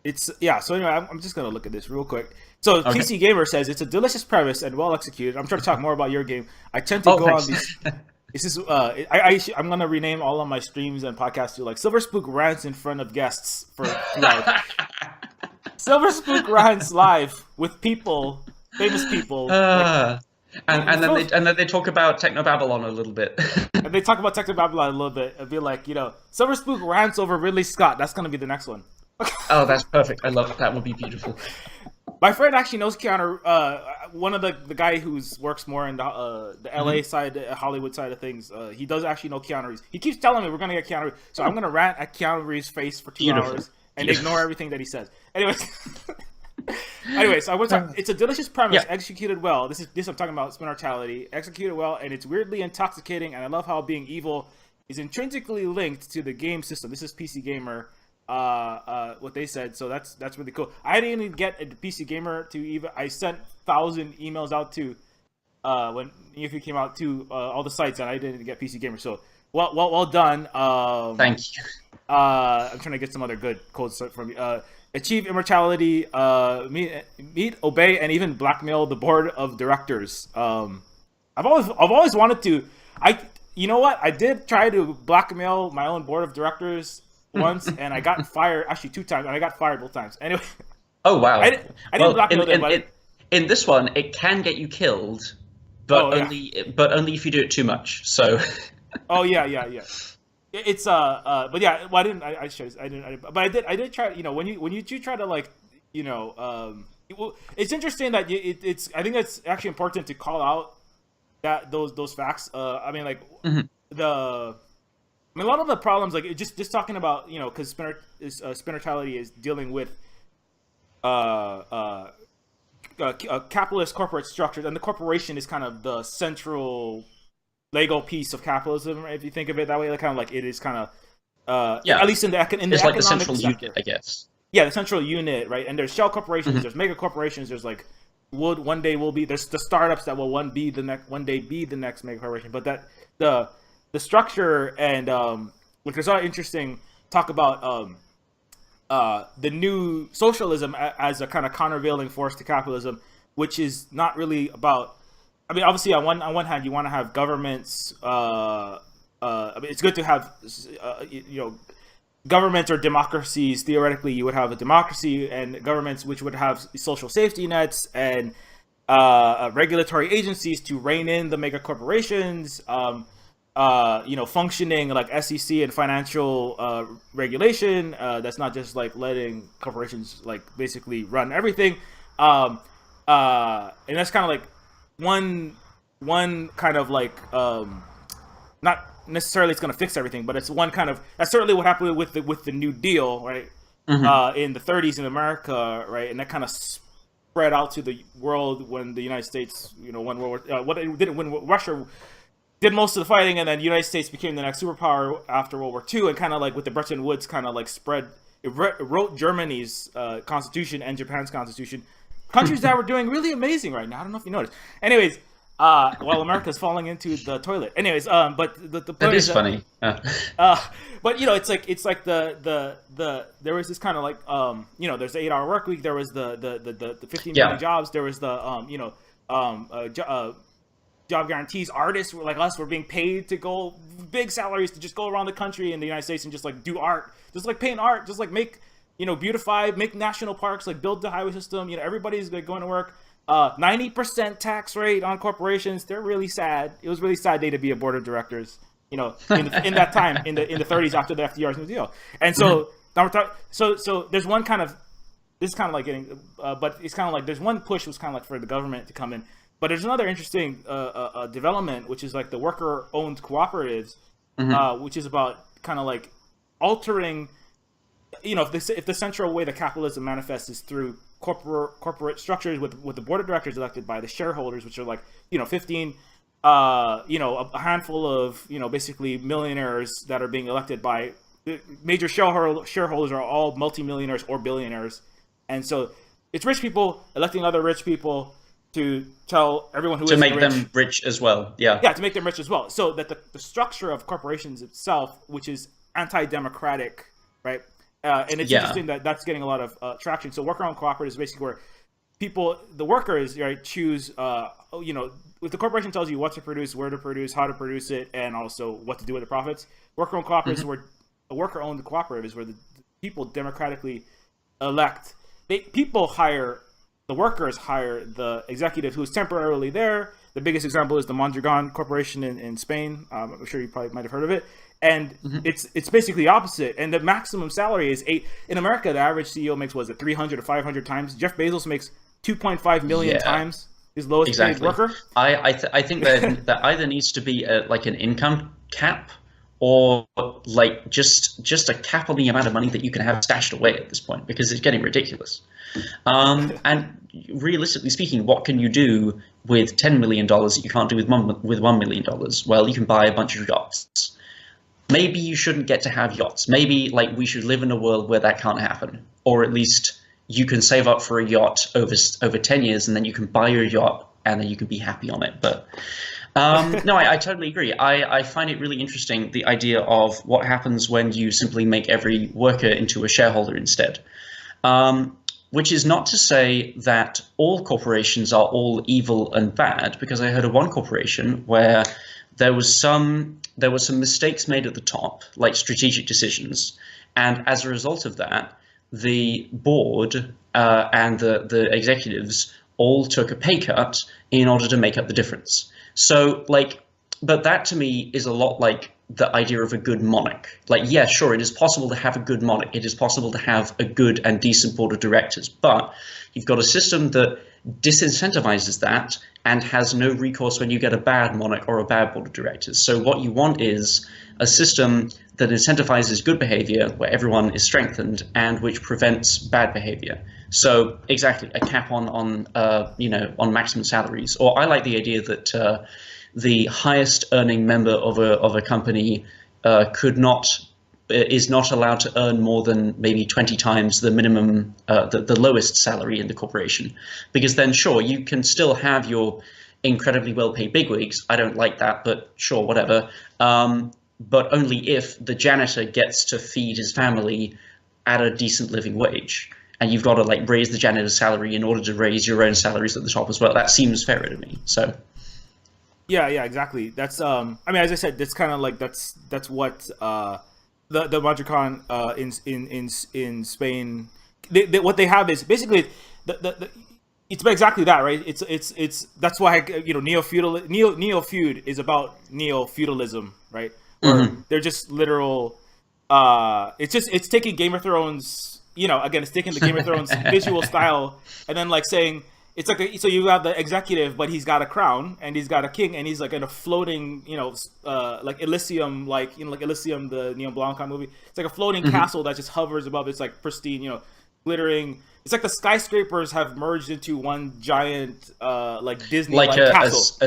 It's So anyway, I'm just gonna look at this real quick. So Okay. PC Gamer says it's a delicious premise and well executed. I'm trying to talk more about your game. I tend to go thanks. on these. This is I'm gonna rename all of my streams and podcasts to like Silver Spook rants in front of guests for 2 hours. Silver Spook rants live with people, famous people, And then they talk about Techno Babylon a little bit. and they talk about Tech Babylon a little bit and be like, Silver Spook rants over Ridley Scott. That's gonna be the next one. Oh, that's perfect. I love it. That would be beautiful. My friend actually knows Keanu. One of the guy who works more in the LA side, Hollywood side of things. He does actually know Keanu Reeves. He keeps telling me we're gonna get Keanu Reeves, so I'm gonna rant at Keanu Reeves' face for 2 hours and ignore everything that he says. Anyways, so it's a delicious premise executed well. This I'm talking about Spinnortality, executed well, and it's weirdly intoxicating. And I love how being evil is intrinsically linked to the game system. This is PC Gamer. What they said, so that's really cool. I didn't even get a PC Gamer to even. I sent 1,000 emails out to when EFU came out to all the sites, and I didn't get PC Gamer. So well done. Thank you. I'm trying to get some other good quotes from you. Achieve immortality, meet, obey, and even blackmail the board of directors. I've always wanted to. You know what? I did try to blackmail my own board of directors once, and I got fired. Actually, 2 times, and I got fired both times. Anyway. Oh wow! I didn't blackmail them. In this one, it can get you killed, but only if you do it too much. So. Oh yeah. It's but yeah. Well, I didn't. I didn't. But I did try. When you do try to like, it's interesting that it's. I think it's actually important to call out that those facts. I mean, like a lot of the problems, like just talking about, because Spinnortality is dealing with capitalist corporate structures, and the corporation is kind of the central Lego piece of capitalism, right? If you think of it that way, like kind of like it is kind of at least in the it's like the central sector. unit, I guess. Yeah, the central unit, right? And there's shell corporations, there's mega corporations, there's like one day will be there's the startups that will one day be the next mega corporation, but that the structure and like there's a lot of interesting talk about the new socialism as a kind of countervailing force to capitalism, which is not really about. I mean, obviously, on one hand, you want to have governments. I mean, it's good to have, governments or democracies. Theoretically, you would have a democracy and governments which would have social safety nets and regulatory agencies to rein in the mega corporations. Functioning like SEC and financial regulation. That's not just like letting corporations like basically run everything. And that's kind of like one kind of like not necessarily it's going to fix everything, but it's one kind of that's certainly what happened with the New Deal, right? In the 30s in America, right? And that kind of spread out to the world when the United States, won World War. What it didn't win, Russia did most of the fighting, and then the United States became the next superpower after World War II, and kind of like with the Bretton Woods, kind of like spread. It wrote Germany's constitution and Japan's constitution. Countries that were doing really amazing right now. I don't know if you noticed. Anyways, while America's falling into the toilet. Anyways, but the point is funny. but it's like the there was this kind of like there's the 8-hour work week. There was the 15 million jobs. There was the job guarantees. Artists like us were being paid to go big salaries to just go around the country in the United States and just like do art, just like paint art, just like make beautify, make national parks, like build the highway system. Everybody's like going to work. 90% tax rate on corporations. They're really sad. It was a really sad day to be a board of directors. In that time in the 30s after the FDR's New Deal. And so now we're talking. So there's one kind of this is kind of like getting, but it's kind of like there's one push was kind of like for the government to come in. But there's another interesting development, which is like the worker-owned cooperatives, which is about kind of like altering. If the central way that capitalism manifests is through corporate structures with the board of directors elected by the shareholders, which are like 15 a handful of, basically millionaires that are being elected by major shareholders are all multimillionaires or billionaires. And so it's rich people electing other rich people to tell everyone who To isn't make rich. them rich as well. Yeah. Yeah, to make them rich as well. So that the structure of corporations itself, which is anti-democratic, right? And it's interesting that that's getting a lot of traction. So worker-owned cooperatives is basically where the workers, right, choose, if the corporation tells you what to produce, where to produce, how to produce it, and also what to do with the profits. Worker-owned cooperatives where a worker-owned cooperative is where the people democratically elect. The workers hire the executive who's temporarily there. The biggest example is the Mondragon Corporation in Spain. I'm sure you probably might have heard of it. And it's basically the opposite. And the maximum salary is in America, the average CEO makes, was it 300 to 500 times? Jeff Bezos makes 2.5 million times his lowest paid worker. I think that either needs to be like an income cap, or like just a cap on the amount of money that you can have stashed away at this point, because it's getting ridiculous. And realistically speaking, what can you do with $10 million that you can't do with $1 million? Well, you can buy a bunch of yachts. Maybe you shouldn't get to have yachts. Maybe like we should live in a world where that can't happen, or at least you can save up for a yacht over 10 years, and then you can buy your yacht, and then you can be happy on it. But no, I totally agree. I find it really interesting, the idea of what happens when you simply make every worker into a shareholder instead. Which is not to say that all corporations are all evil and bad, because I heard of one corporation where there was some mistakes made at the top, like strategic decisions, and as a result of that, the board and the executives all took a pay cut in order to make up the difference. So, but that to me is a lot like the idea of a good monarch. Like, yeah, sure, it is possible to have a good monarch. It is possible to have a good and decent board of directors, but you've got a system that disincentivizes that and has no recourse when you get a bad monarch or a bad board of directors. So what you want is a system that incentivizes good behavior, where everyone is strengthened, and which prevents bad behavior. So exactly, a cap on maximum salaries. Or I like the idea that the highest earning member of a company is not allowed to earn more than maybe 20 times the minimum, the lowest salary in the corporation. Because then, sure, you can still have your incredibly well-paid bigwigs. I don't like that, but sure, whatever. But only if the janitor gets to feed his family at a decent living wage. And you've got to like raise the janitor's salary in order to raise your own salaries at the top as well. That seems fairer to me. So. Yeah, exactly. That's as I said, that's kind of like that's what the Mondragon in Spain, what they have is basically it's exactly that, right? It's that's why neo-feud is about neo-feudalism, right? Where they're just literal. It's taking Game of Thrones, again, it's taking the Game of Thrones visual style, and then like saying. It's like so you have the executive, but he's got a crown and he's got a king, and he's like in a floating, like Elysium, like Elysium, the Neil Blomkamp movie. It's like a floating castle that just hovers above. It's like pristine, glittering. It's like the skyscrapers have merged into one giant, like Disney castle,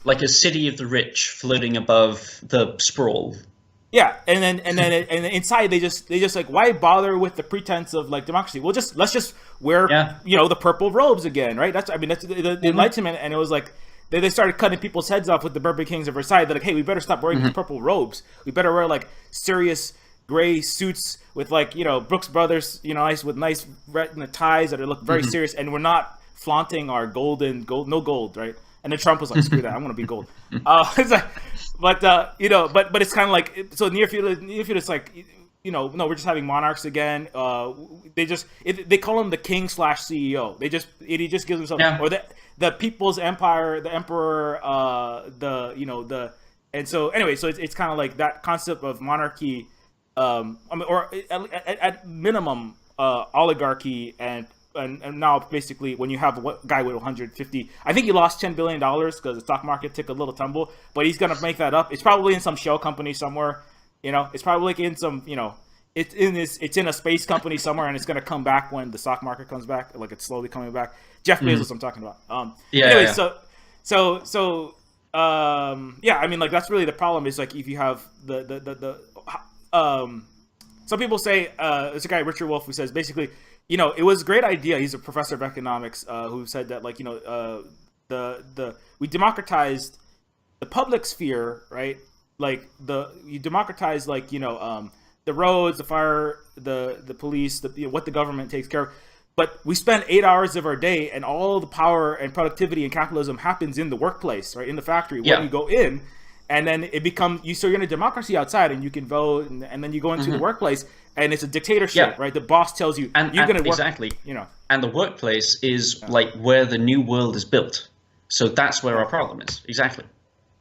like a city of the rich floating above the sprawl. Yeah, and then inside they just like, why bother with the pretense of like democracy? Let's just wear the purple robes again, right? That's the Enlightenment, and it was like they started cutting people's heads off with the Bourbon Kings of Versailles. They're like, hey, we better stop wearing these purple robes. We better wear like serious gray suits with like Brooks Brothers, with nice ties that look very serious, and we're not flaunting our gold, no gold, right? And then Trump was like, screw that, I'm going to be gold. It's like, but it's kind of like, so near feud, it's like, no, we're just having monarchs again. They call him the king / CEO. He just gives himself, or the people's empire, the emperor, and so anyway, so it's kind of like that concept of monarchy, or at minimum, oligarchy, and now basically when you have a guy with 150, I think he lost $10 billion because the stock market took a little tumble, but he's going to make that up. It's probably in some shell company somewhere, it's probably like in some, it's in a space company somewhere, and it's going to come back when the stock market comes back, like it's slowly coming back. Jeff Bezos I'm talking about. So Yeah, I mean, like that's really the problem. Is like if you have some people say there's a guy Richard Wolff who says basically, it was a great idea. He's a professor of economics who said that like the we democratized the public sphere, right? Like you democratize like the roads, the fire, the police, what the government takes care of. But we spend 8 hours of our day, and all the power and productivity and capitalism happens in the workplace, right? In the factory, when you go in, and then it becomes so you're in a democracy outside, and you can vote, and then you go into the workplace, and it's a dictatorship, right? The boss tells you you're going to work, exactly, And the workplace is like where the new world is built. So that's where our problem is. Exactly.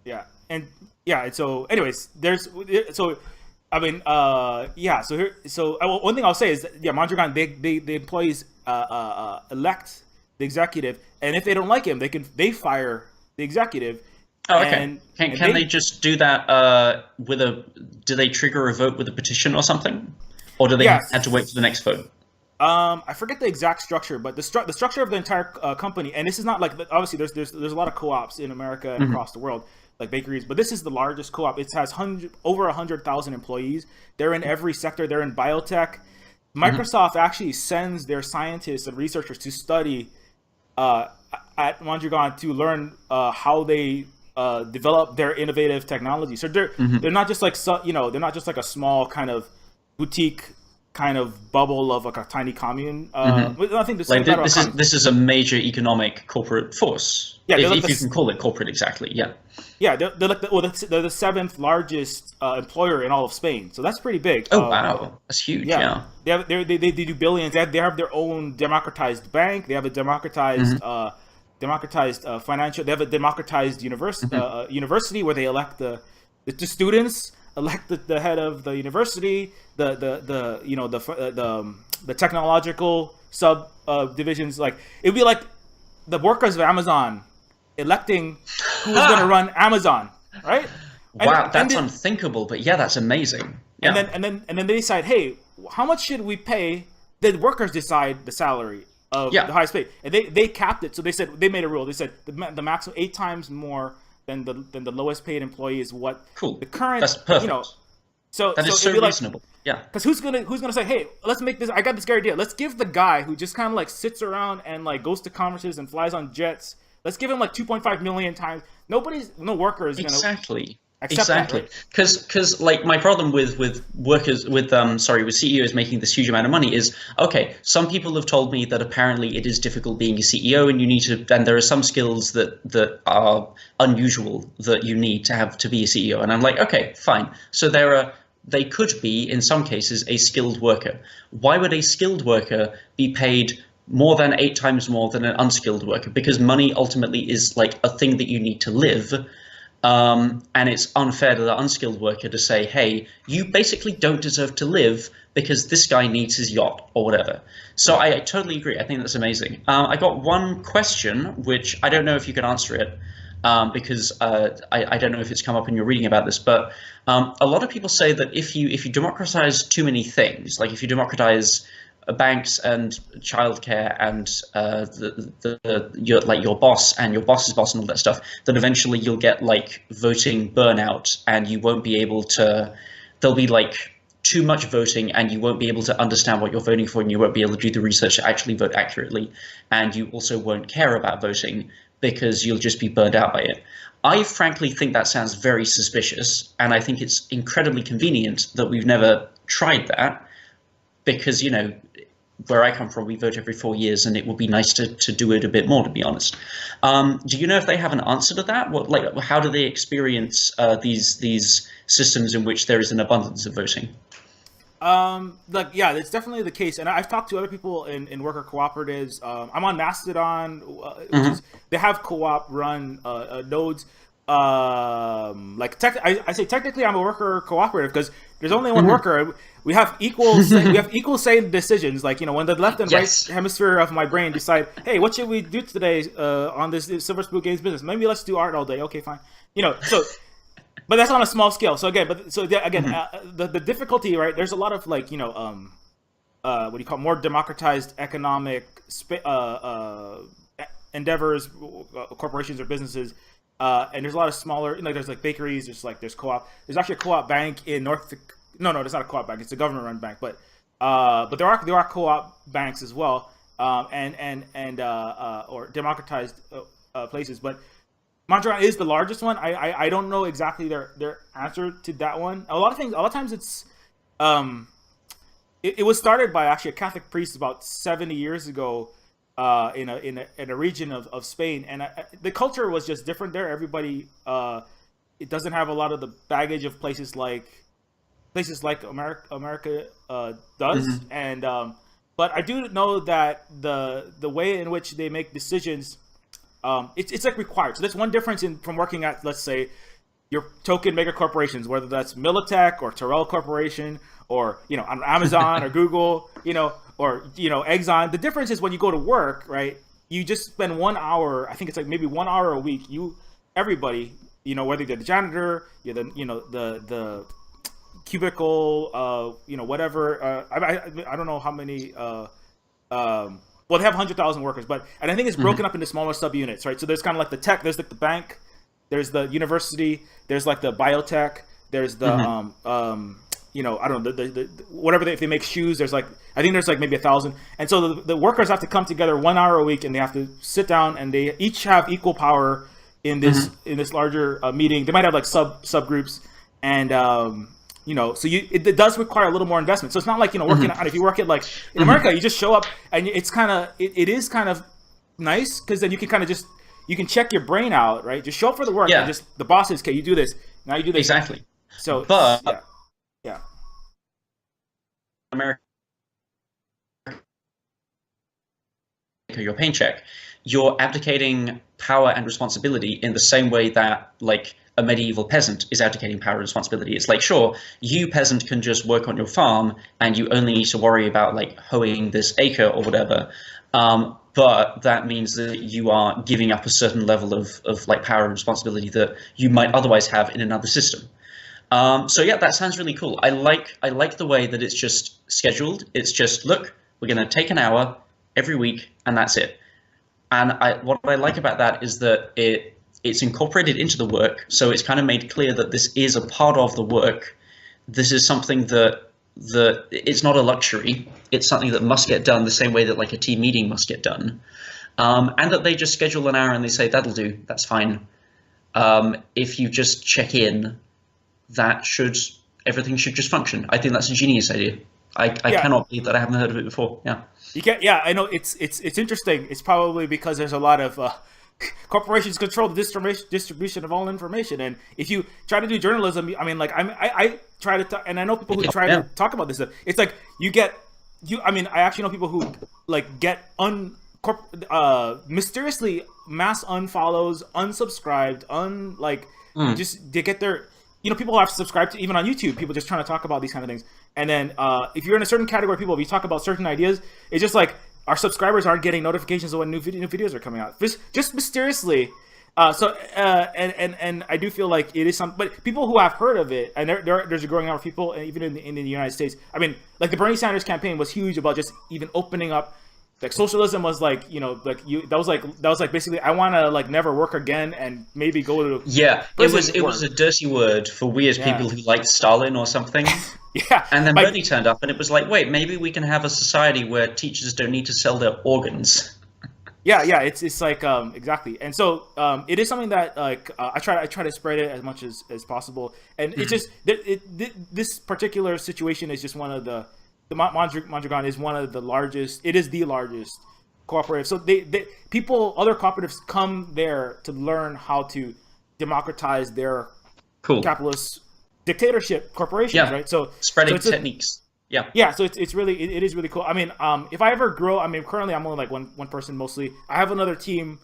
Yeah, and so anyways, I mean, one thing I'll say is that, Mondragon, the employees elect the executive, and if they don't like him, they fire the executive. Oh, okay. Can they just do that do they trigger a vote with a petition or something? Or do they have to wait for the next vote? I forget the exact structure, but the structure of the entire company, and this is not like, obviously there's a lot of co-ops in America and across the world, like bakeries, but this is the largest co-op. It has over 100,000 employees. They're in every sector. They're in biotech. Microsoft actually sends their scientists and researchers to study at Mondragon to learn how they develop their innovative technology. So they're not just like they're not just like a small kind of boutique kind of bubble of like a tiny commune. I think this is a major economic corporate force. Yeah, if you can call it corporate exactly. Yeah. Yeah, they're like they're the seventh largest employer in all of Spain, so that's pretty big. Oh wow, that's huge. Yeah, they do billions. They have their own democratized bank. They have a democratized financial. They have a democratized university where they elect the students, elect the head of the university, the technological sub divisions. Like it'd be like the workers of Amazon electing who's going to run Amazon, right? Wow, that's unthinkable, but yeah, that's amazing. Yeah. And then they decide, hey, how much should we pay? The workers decide the salary of the highest pay, and they capped it. So they made a rule. They said the maximum 8 times more than the lowest paid employee is what the current. That's perfect. So that is so reasonable. Yeah. Because who's gonna say, hey, let's make this? I got this great idea. Let's give the guy who just kind of like sits around and like goes to conferences and flies on jets. Let's give him like 2.5 million times. No worker is gonna accept that, right? Because like my problem with CEOs making this huge amount of money is, okay, some people have told me that apparently it is difficult being a CEO, and there are some skills that are unusual that you need to have to be a CEO, and I'm like, okay, fine. So they could be in some cases a skilled worker. Why would a skilled worker be paid more than 8 times more than an unskilled worker? Because money ultimately is like a thing that you need to live. And it's unfair to the unskilled worker to say, hey, you basically don't deserve to live because this guy needs his yacht or whatever. So I totally agree. I think that's amazing. I got one question, which I don't know if you can answer it, because I don't know if it's come up in your reading about this, but a lot of people say that if you democratize too many things, like if you democratize banks and childcare and your boss and your boss's boss and all that stuff, then eventually you'll get like voting burnout, and you won't be able to. There'll be like too much voting, and you won't be able to understand what you're voting for, and you won't be able to do the research to actually vote accurately, and you also won't care about voting because you'll just be burned out by it. I frankly think that sounds very suspicious, and I think it's incredibly convenient that we've never tried that, because where I come from, we vote every 4 years, and it would be nice to do it a bit more, to be honest. Do you know if they have an answer to that? How do they experience these systems in which there is an abundance of voting? It's definitely the case, and I've talked to other people in worker cooperatives. I'm on Mastodon, they have co-op run nodes. I say technically I'm a worker cooperative because there's only one worker. We have equal say decisions. Like when the left and right hemisphere of my brain decide, hey, what should we do today on this Silver Spook Games business? Maybe let's do art all day. Okay, fine. So. But that's on a small scale. So again, the difficulty, right? There's a lot of what do you call more democratized economic endeavors, corporations or businesses and there's a lot of smaller, like there's like bakeries, there's co-op. There's actually a co-op bank in North. No, there's not a co-op bank. It's a government-run bank, but there are co-op banks as well, or democratized places. But Mondragon is the largest one. I don't know exactly their answer to that one. A lot of times it's it was started by actually a Catholic priest about 70 years ago in a region of Spain, and the culture was just different there. Everybody it doesn't have a lot of the baggage of places like America does, and but I do know that the way in which they make decisions, it's like required. So that's one difference from working at, let's say, your token mega corporations, whether that's Militech or Terrell Corporation or on Amazon or Google, or Exxon. The difference is when you go to work, right? You just spend 1 hour. I think it's like maybe 1 hour a week. Everybody, whether you're the janitor, you're the cubicle, whatever. I don't know how many. Well, they have 100,000 workers, and I think it's broken up into smaller subunits, right? So there's kind of like the tech. There's like the bank. There's the university. There's like the biotech. There's the I don't know, the whatever if they make shoes. I think there's like maybe 1,000, and so the workers have to come together 1 hour a week, and they have to sit down, and they each have equal power in this larger meeting. They might have like subgroups, and so it does require a little more investment. So it's not like working on, if you work at like in America, you just show up, and it's kind of it is kind of nice because then you can kind of you can check your brain out, right? Just show up for the work, and just the boss says, "Okay, you do this now. You do this." Exactly. So, but yeah. America, your paycheck, you're abdicating power and responsibility in the same way that like a medieval peasant is abdicating power and responsibility. It's like, sure, you peasant can just work on your farm and you only need to worry about like hoeing this acre or whatever. But that means that you are giving up a certain level of like power and responsibility that you might otherwise have in another system. So yeah, that sounds really cool. I like the way that it's just scheduled. It's just, look, we're going to take an hour every week, and that's it. And what I like about that is that it's incorporated into the work. So it's kind of made clear that this is a part of the work. This is something that it's not a luxury. It's something that must get done the same way that like a team meeting must get done. And that they just schedule an hour and they say, that'll do, that's fine. If you just check in, everything should just function. I think that's a genius idea. I cannot believe that I haven't heard of it before. Yeah. I know it's interesting. It's probably because there's a lot of corporations control the distribution of all information, and if you try to do journalism, I mean, like I try to talk, and I know people who try to talk about this stuff. It's like I actually know people who like get mysteriously mass unfollows, unsubscribed, just they get their people have subscribed to even on YouTube. People just trying to talk about these kind of things, and then if you're in a certain category of people, if you talk about certain ideas, it's just like our subscribers aren't getting notifications of when new videos are coming out, just mysteriously. And I do feel like it is some, but people who have heard of it, and there's a growing number of people, and even in the United States. I mean, like the Bernie Sanders campaign was huge about just even opening up. Like socialism was like, that was like basically, I want to like never work again and maybe go to it was a dirty word for weird people who liked Stalin or something. And then Bernie turned up and it was like, wait, maybe we can have a society where teachers don't need to sell their organs. It's like exactly. And so it is something that like I try to spread it as much as possible, and it's just this particular situation is just one of the Mondragon is one of the largest. It is the largest cooperative. So other cooperatives come there to learn how to democratize their capitalist dictatorship corporations, right? So spreading techniques. So it is really cool. I mean, if I ever grow, I mean, currently I'm only like one person mostly. I have another team,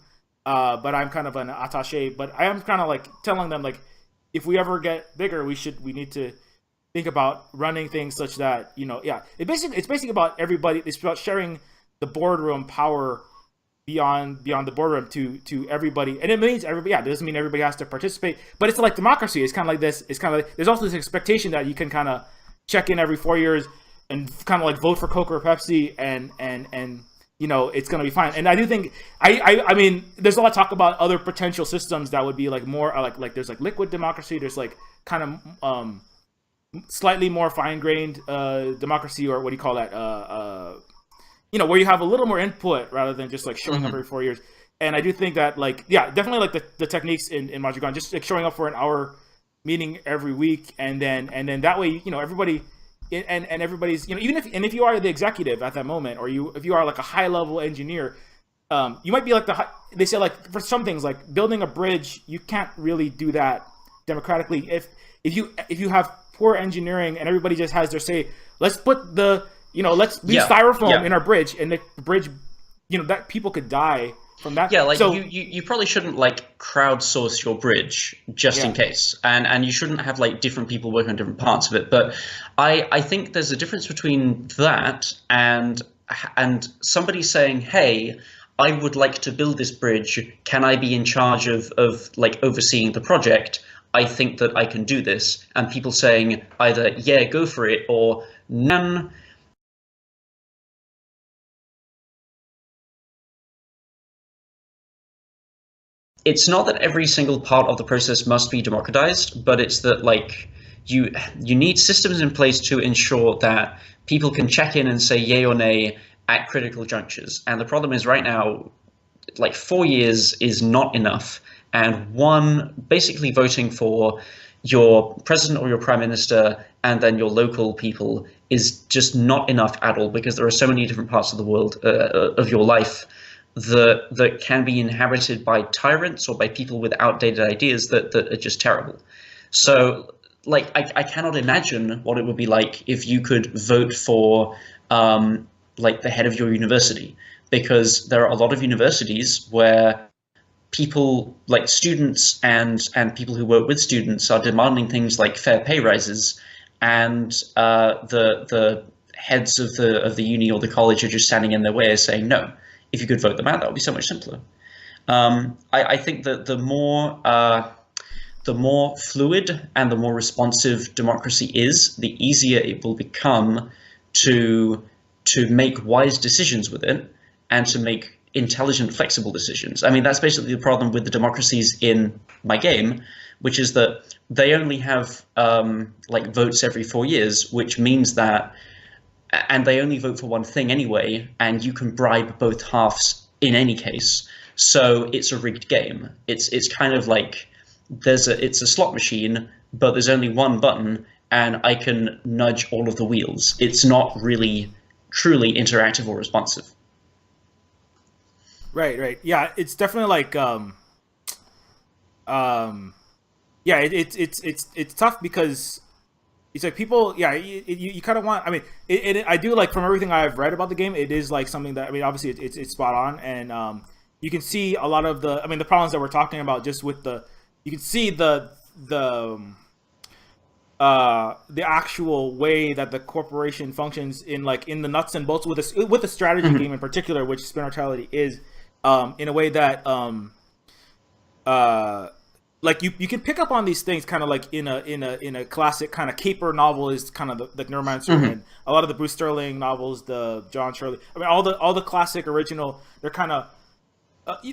but I'm kind of an attaché. But I am kind of like telling them like, if we ever get bigger, we need to think about running things such that it's basically about everybody. It's about sharing the boardroom power beyond the boardroom to everybody, and it means everybody. It doesn't mean everybody has to participate, but it's like democracy. It's kind of like this. It's kind of like there's also this expectation that you can kind of check in every 4 years and kind of like vote for Coke or Pepsi and it's going to be fine. And I do think I mean, there's a lot of talk about other potential systems that would be like more like there's like liquid democracy, there's like kind of slightly more fine-grained democracy, or what do you call that, where you have a little more input rather than just like showing up every 4 years. And I do think that, like, yeah, definitely like the techniques in Magic Gone, just like showing up for an hour meeting every week, and then that way, everybody and everybody's, even if you are the executive at that moment, or if you are like a high level engineer, you might be like they say, like, for some things like building a bridge, you can't really do that democratically if you have poor engineering and everybody just has their say. Let's put let's leave styrofoam in our bridge, and the bridge, that people could die from that. Yeah, like, so, you probably shouldn't like crowdsource your bridge just in case, and you shouldn't have like different people working on different parts of it. But I think there's a difference between that and somebody saying, hey, I would like to build this bridge. Can I be in charge of like overseeing the project? I think that I can do this. And people saying either, yeah, go for it, or none. It's not that every single part of the process must be democratized, but it's that, like, you need systems in place to ensure that people can check in and say yay or nay at critical junctures. And the problem is right now, like, 4 years is not enough. And basically voting for your president or your prime minister and then your local people is just not enough at all, because there are so many different parts of the world, of your life, that can be inhabited by tyrants or by people with outdated ideas that are just terrible. So, like, I cannot imagine what it would be like if you could vote for like the head of your university, because there are a lot of universities where people, like students and people who work with students, are demanding things like fair pay rises, and the heads of the uni or the college are just standing in their way, saying no. If you could vote them out, that would be so much simpler. I think that the more fluid and the more responsive democracy is, the easier it will become to make wise decisions with it, and to make intelligent, flexible decisions. I mean, that's basically the problem with the democracies in my game, which is that they only have like votes every 4 years, which means that, and they only vote for one thing anyway, and you can bribe both halves in any case. So it's a rigged game. It's kind of like it's a slot machine, but there's only one button, and I can nudge all of the wheels. It's not really truly interactive or responsive. Right. Yeah, it's definitely like yeah, it's tough, because it's like people, yeah, you kind of want. I mean, I do, like, from everything I've read about the game, it is like something that, I mean, obviously it's spot on, and you can see a lot of the problems that we're talking about just with you can see the actual way that the corporation functions in the nuts and bolts with the strategy game in particular, which Spinnortality is, in a way that like you can pick up on these things kind of like in a classic kind of caper novel, is kind of the Neuromancer, and a lot of the Bruce Sterling novels, the John Shirley. I mean, all the classic original, they're kind of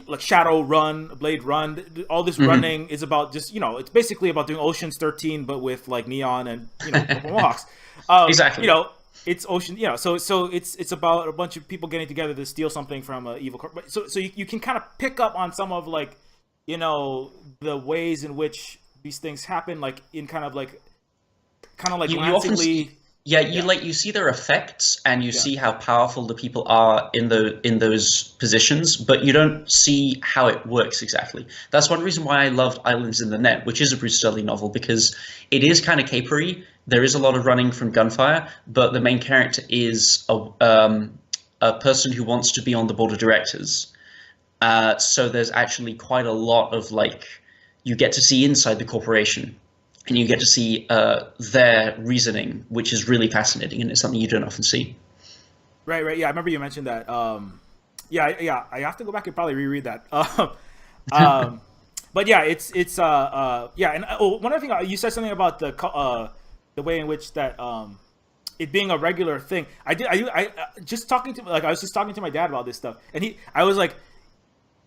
like Shadow Run, Blade Run. All this running is about just, it's basically about doing Ocean's 13, but with like neon and Mohawks. Exactly. It's Ocean, so it's about a bunch of people getting together to steal something from an evil corp. So you can kind of pick up on some of, like, the ways in which these things happen, like in kind of like you often see, you see their effects, and you see how powerful the people are in those positions, but you don't see how it works exactly. That's one reason why I loved Islands in the Net, which is a Bruce Sterling novel, because it is kind of capery. There is a lot of running from gunfire, but the main character is a person who wants to be on the board of directors. So there's actually quite a lot of, like, you get to see inside the corporation, and you get to see their reasoning, which is really fascinating, and it's something you don't often see. Right. Yeah, I remember you mentioned that. Yeah. I have to go back and probably reread that. But yeah, it's yeah. And one other thing, you said something about the way in which that it being a regular thing. Just talking to I was just talking to my dad about this stuff, and I was like,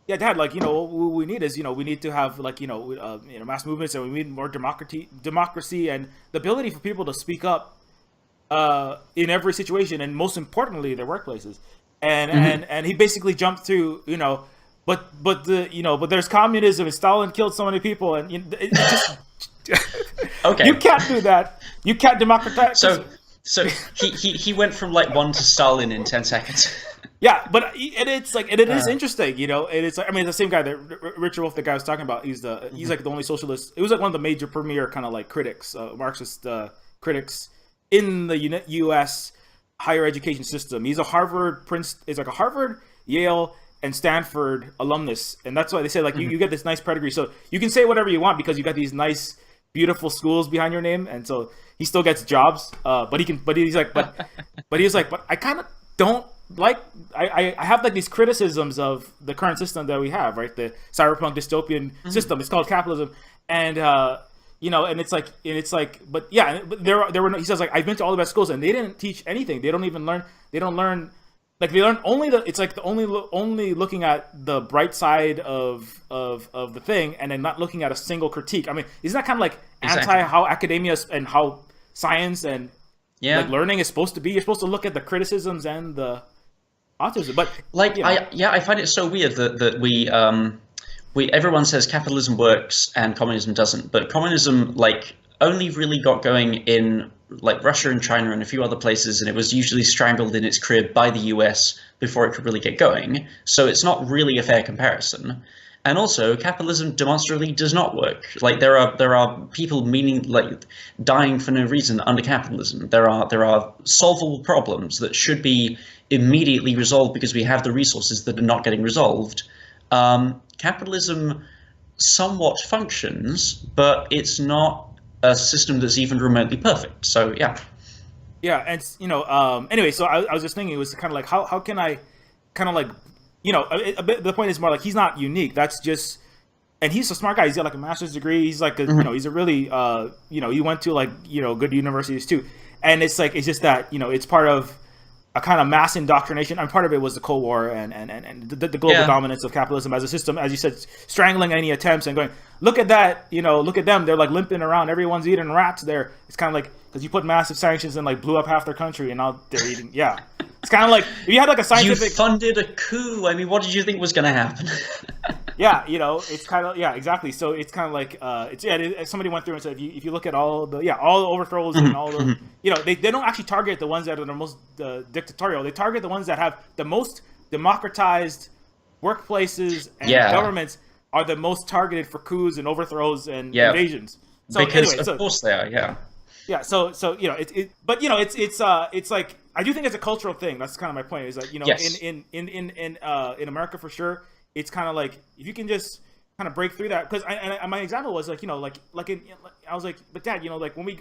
yeah, Dad, like, what we need is, we need to have like, mass movements, and we need more democracy, and the ability for people to speak up in every situation, and most importantly, their workplaces. And he basically jumped to, but there's communism, and Stalin killed so many people, and it just okay, you can't do that. You can't democratize. So he went from like 1 to Stalin in 10 seconds. Yeah, but it's like, and it is interesting, and it's like, I mean, the same guy that Richard Wolff, the guy I was talking about, he's like the only socialist. It was like one of the major premier kind of like critics, Marxist critics in the U.S. higher education system. He's a Harvard, Yale, and Stanford alumnus, and that's why they say like you get this nice pedigree, so you can say whatever you want because you got these nice, beautiful schools behind your name, and so he still gets jobs. But he's like, but I kind of don't like. I have like these criticisms of the current system that we have, right? The cyberpunk dystopian system. It's called capitalism, and and it's like, but yeah, but there were no, he says like, I've been to all the best schools and they didn't teach anything. They don't learn like, they learn only only looking at the bright side of the thing, and then not looking at a single critique. I mean, isn't that kind of like anti how academia and how science and like learning is supposed to be? You're supposed to look at the criticisms and the autism, but like I find it so weird that we everyone says capitalism works and communism doesn't, but communism like only really got going in like Russia and China and a few other places, and it was usually strangled in its crib by the US before it could really get going. So it's not really a fair comparison. And also, capitalism demonstrably does not work. Like there are people dying for no reason under capitalism. There are solvable problems that should be immediately resolved because we have the resources that are not getting resolved. Capitalism somewhat functions, but it's not a system that's even remotely perfect. So yeah. Yeah, and anyway, so I was just thinking, it was kind of like, how can I kind of like, the point is more like, he's not unique. That's just, and he's a smart guy. He's got like a master's degree. He's like, he's a really, he went to like, good universities too. And it's like, it's just that, it's part of a kind of mass indoctrination. And part of it was the Cold War and the global dominance of capitalism as a system, as you said, strangling any attempts and going, look at that, look at them. They're like limping around. Everyone's eating rats there. It's kind of like, because you put massive sanctions and like blew up half their country, and now they're eating. Yeah. It's kind of like, if you had like a scientific... You funded a coup. I mean, what did you think was going to happen? Yeah, it's kind of, yeah, exactly. So it's kind of like, somebody went through and said, if you look at all the overthrows and all the, they don't actually target the ones that are the most dictatorial. They target the ones that have the most democratized workplaces, and governments are the most targeted for coups and overthrows and invasions. So because anyway, of course they are, yeah. Yeah, so it's like, I do think it's a cultural thing. That's kind of my point. Is that in America for sure, it's kind of like, if you can just kind of break through that. Because my example was like, I was like, but Dad, like when we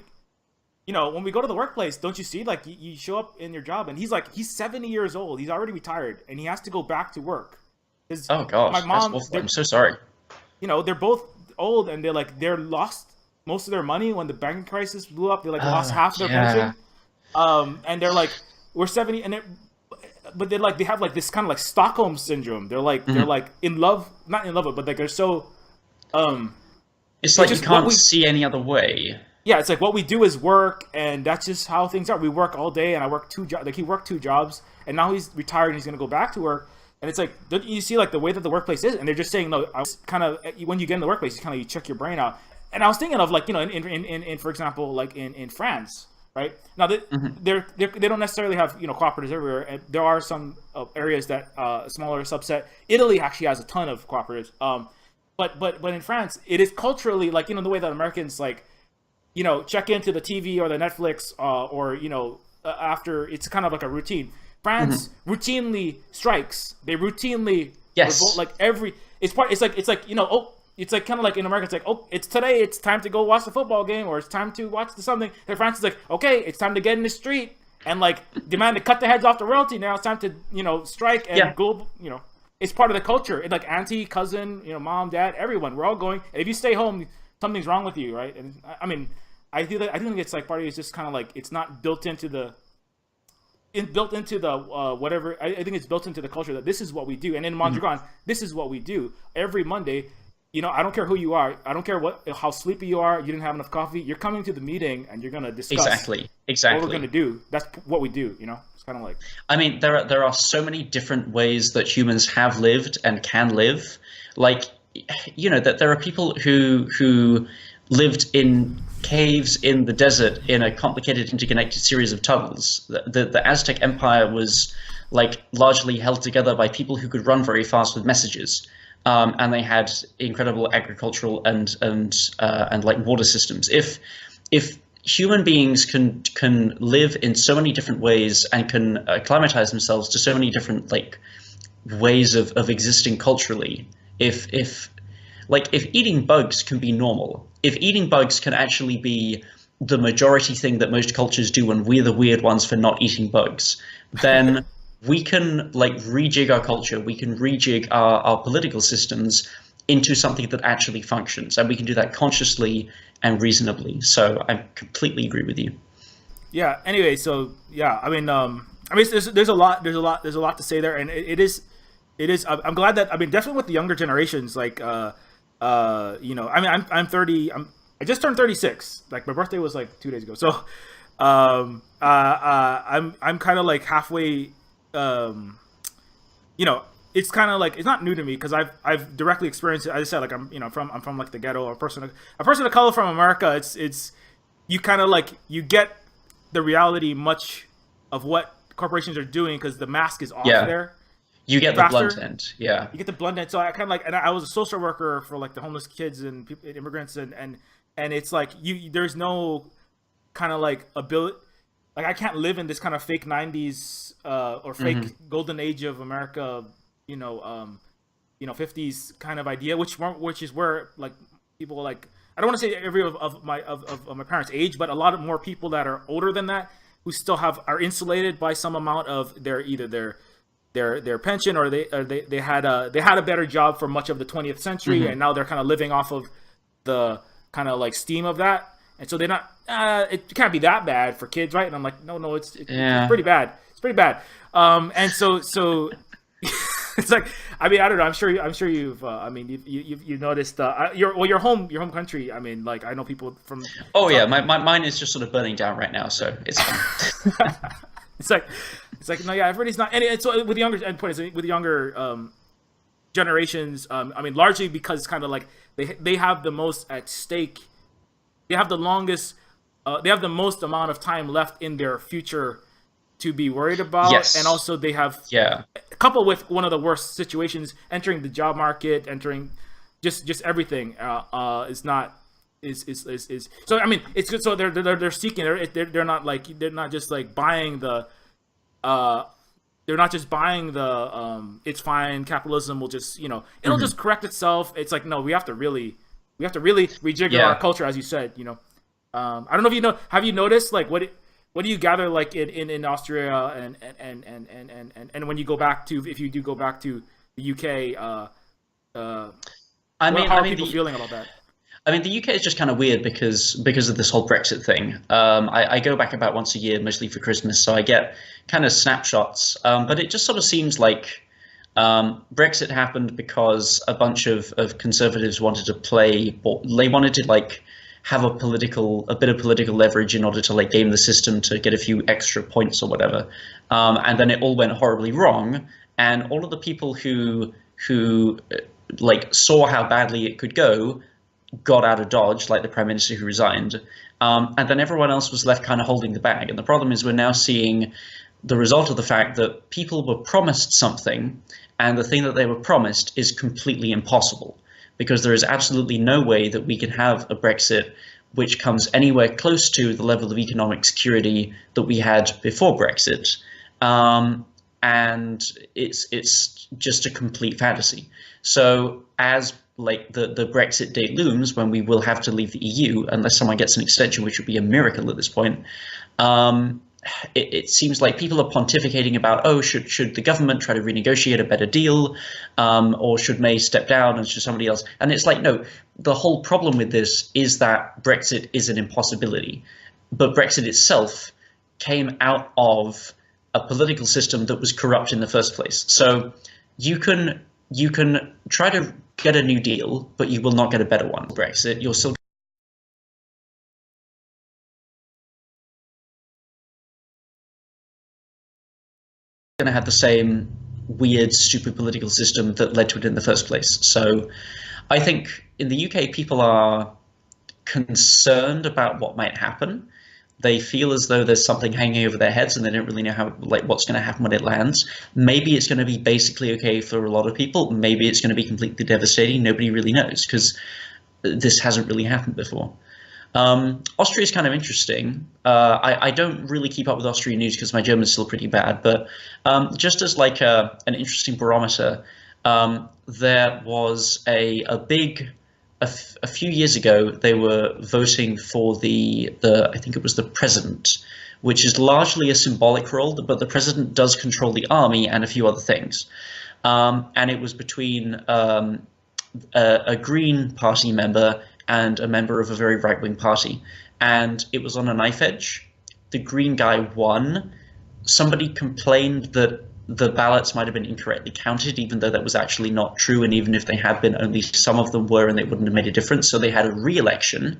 go to the workplace, don't you see, like you show up in your job, and he's 70 years old, he's already retired, and he has to go back to work. Oh gosh, my mom, I'm so sorry. They're both old, and they're lost most of their money when the banking crisis blew up. They lost half their pension. And they're like, we're 70, but they're like, they have like this kind of like Stockholm syndrome. They're like, they're like in love, not in love with, but like they're so, it's like you can't see any other way. Yeah, it's like what we do is work, and that's just how things are. We work all day, and I work 2 jobs. Like he worked 2 jobs, and now he's retired, and he's gonna go back to work. And it's like, you see like the way that the workplace is, and they're just saying, no, kind of, when you get in the workplace, you check your brain out. And I was thinking of like, in for example, like in France, right? Now they don't necessarily have cooperatives everywhere. And there are some areas that a smaller subset. Italy actually has a ton of cooperatives. But in France, it is culturally like the way that Americans like check into the TV or the Netflix or after, it's kind of like a routine. France routinely strikes. They routinely revolt, like it's like kind of like in America, it's like, oh, it's today, it's time to go watch the football game, or it's time to watch something. And France is like, okay, it's time to get in the street and like demand to cut the heads off the royalty. Now it's time to strike and global. It's part of the culture. It's like auntie, cousin, mom, dad, everyone. We're all going. And if you stay home, something's wrong with you, right? And I mean, I think it's like party is just kind of like it's not built into the whatever. I think it's built into the culture that this is what we do. And in Mondragon, this is what we do every Monday. You know, I don't care who you are. I don't care how sleepy you are. You didn't have enough coffee. You're coming to the meeting and you're gonna discuss exactly what we're gonna do. That's what we do. You know, it's kind of like. I mean, there are so many different ways that humans have lived and can live. Like, you know, that there are people who lived in caves in the desert in a complicated interconnected series of tunnels. The Aztec Empire was like largely held together by people who could run very fast with messages. And they had incredible agricultural and like water systems. If human beings can live in so many different ways and can acclimatize themselves to so many different like ways of existing culturally, if eating bugs can be normal, if eating bugs can actually be the majority thing that most cultures do, and we're the weird ones for not eating bugs, then we can like rejig our culture, we can rejig our political systems into something that actually functions, and we can do that consciously and reasonably. So I completely agree with you. Yeah. Anyway, so yeah, I mean, there's a lot to say there, and it is. I'm glad that definitely with the younger generations, like, you know, I mean, I'm 30. I just turned 36. Like my birthday was like 2 days ago, so I'm kind of like halfway. You know, it's kind of like it's not new to me because I've directly experienced it. I just said like I'm from like the ghetto, a person of color from America. It's you kind of like you get the reality much of what corporations are doing because the mask is off there. You get the blunt end, yeah. You get the blunt end. So I kind of like, and I was a social worker for like the homeless kids and people, immigrants, and it's like there's no kind of like ability. Like I can't live in this kind of fake '90s or fake golden age of America, you know, 50s kind of idea, which is where like people like I don't want to say every of my parents' age, but a lot of more people that are older than that who still are insulated by some amount of their pension or they had a better job for much of the 20th century and now they're kind of living off of the kind of like steam of that. And so they're not. It can't be that bad for kids, right? And I'm like, no, it's pretty bad. It's pretty bad. And so it's like, I mean, I don't know. I'm sure you've. I mean, you've noticed. Your home country. I mean, like I know people from. Oh yeah, mine is just sort of burning down right now, so it's fine. it's like no, yeah, everybody's not. And so with the younger generations. I mean, largely because it's kind of like they have the most at stake. They have the longest. They have the most amount of time left in their future to be worried about, and also they have coupled with one of the worst situations, entering the job market, entering just everything is not is so. I mean, it's good. So they're seeking. They're not just like buying the. They're not just buying the. It's fine. Capitalism will just it'll just correct itself. It's like no, we have to really rejigger our culture, as you said. I don't know if you know. Have you noticed like what do you gather like in Austria and when you go back to if you do go back to the UK? How are people feeling about that? I mean, the UK is just kind of weird because of this whole Brexit thing. I go back about once a year, mostly for Christmas, so I get kind of snapshots. But it just sort of seems like Brexit happened because a bunch of conservatives wanted to play, or they wanted to like have a bit of political leverage in order to like game the system to get a few extra points or whatever. And then it all went horribly wrong. And all of the people who like saw how badly it could go got out of Dodge, like the prime minister who resigned. And then everyone else was left kind of holding the bag. And the problem is we're now seeing the result of the fact that people were promised something, and the thing that they were promised is completely impossible. Because there is absolutely no way that we can have a Brexit which comes anywhere close to the level of economic security that we had before Brexit. And it's just a complete fantasy. So as like the Brexit date looms, when we will have to leave the EU, unless someone gets an extension, which would be a miracle at this point, it seems like people are pontificating about, oh, should the government try to renegotiate a better deal, or should May step down and should somebody else? And it's like, no, the whole problem with this is that Brexit is an impossibility, but Brexit itself came out of a political system that was corrupt in the first place. So you can try to get a new deal, but you will not get a better one. Brexit, you're still going to have the same weird, stupid political system that led to it in the first place. So I think in the UK, people are concerned about what might happen. They feel as though there's something hanging over their heads and they don't really know how, like, what's going to happen when it lands. Maybe it's going to be basically okay for a lot of people. Maybe it's going to be completely devastating. Nobody really knows because this hasn't really happened before. Austria is kind of interesting. I don't really keep up with Austrian news because my German's still pretty bad. But just as like an interesting barometer, there was a few years ago, they were voting for the I think it was the president, which is largely a symbolic role, but the president does control the army and a few other things. And it was between a Green Party member and a member of a very right-wing party. And it was on a knife edge. The Green guy won. Somebody complained that the ballots might have been incorrectly counted, even though that was actually not true. And even if they had been, only some of them were, and they wouldn't have made a difference. So they had a re-election,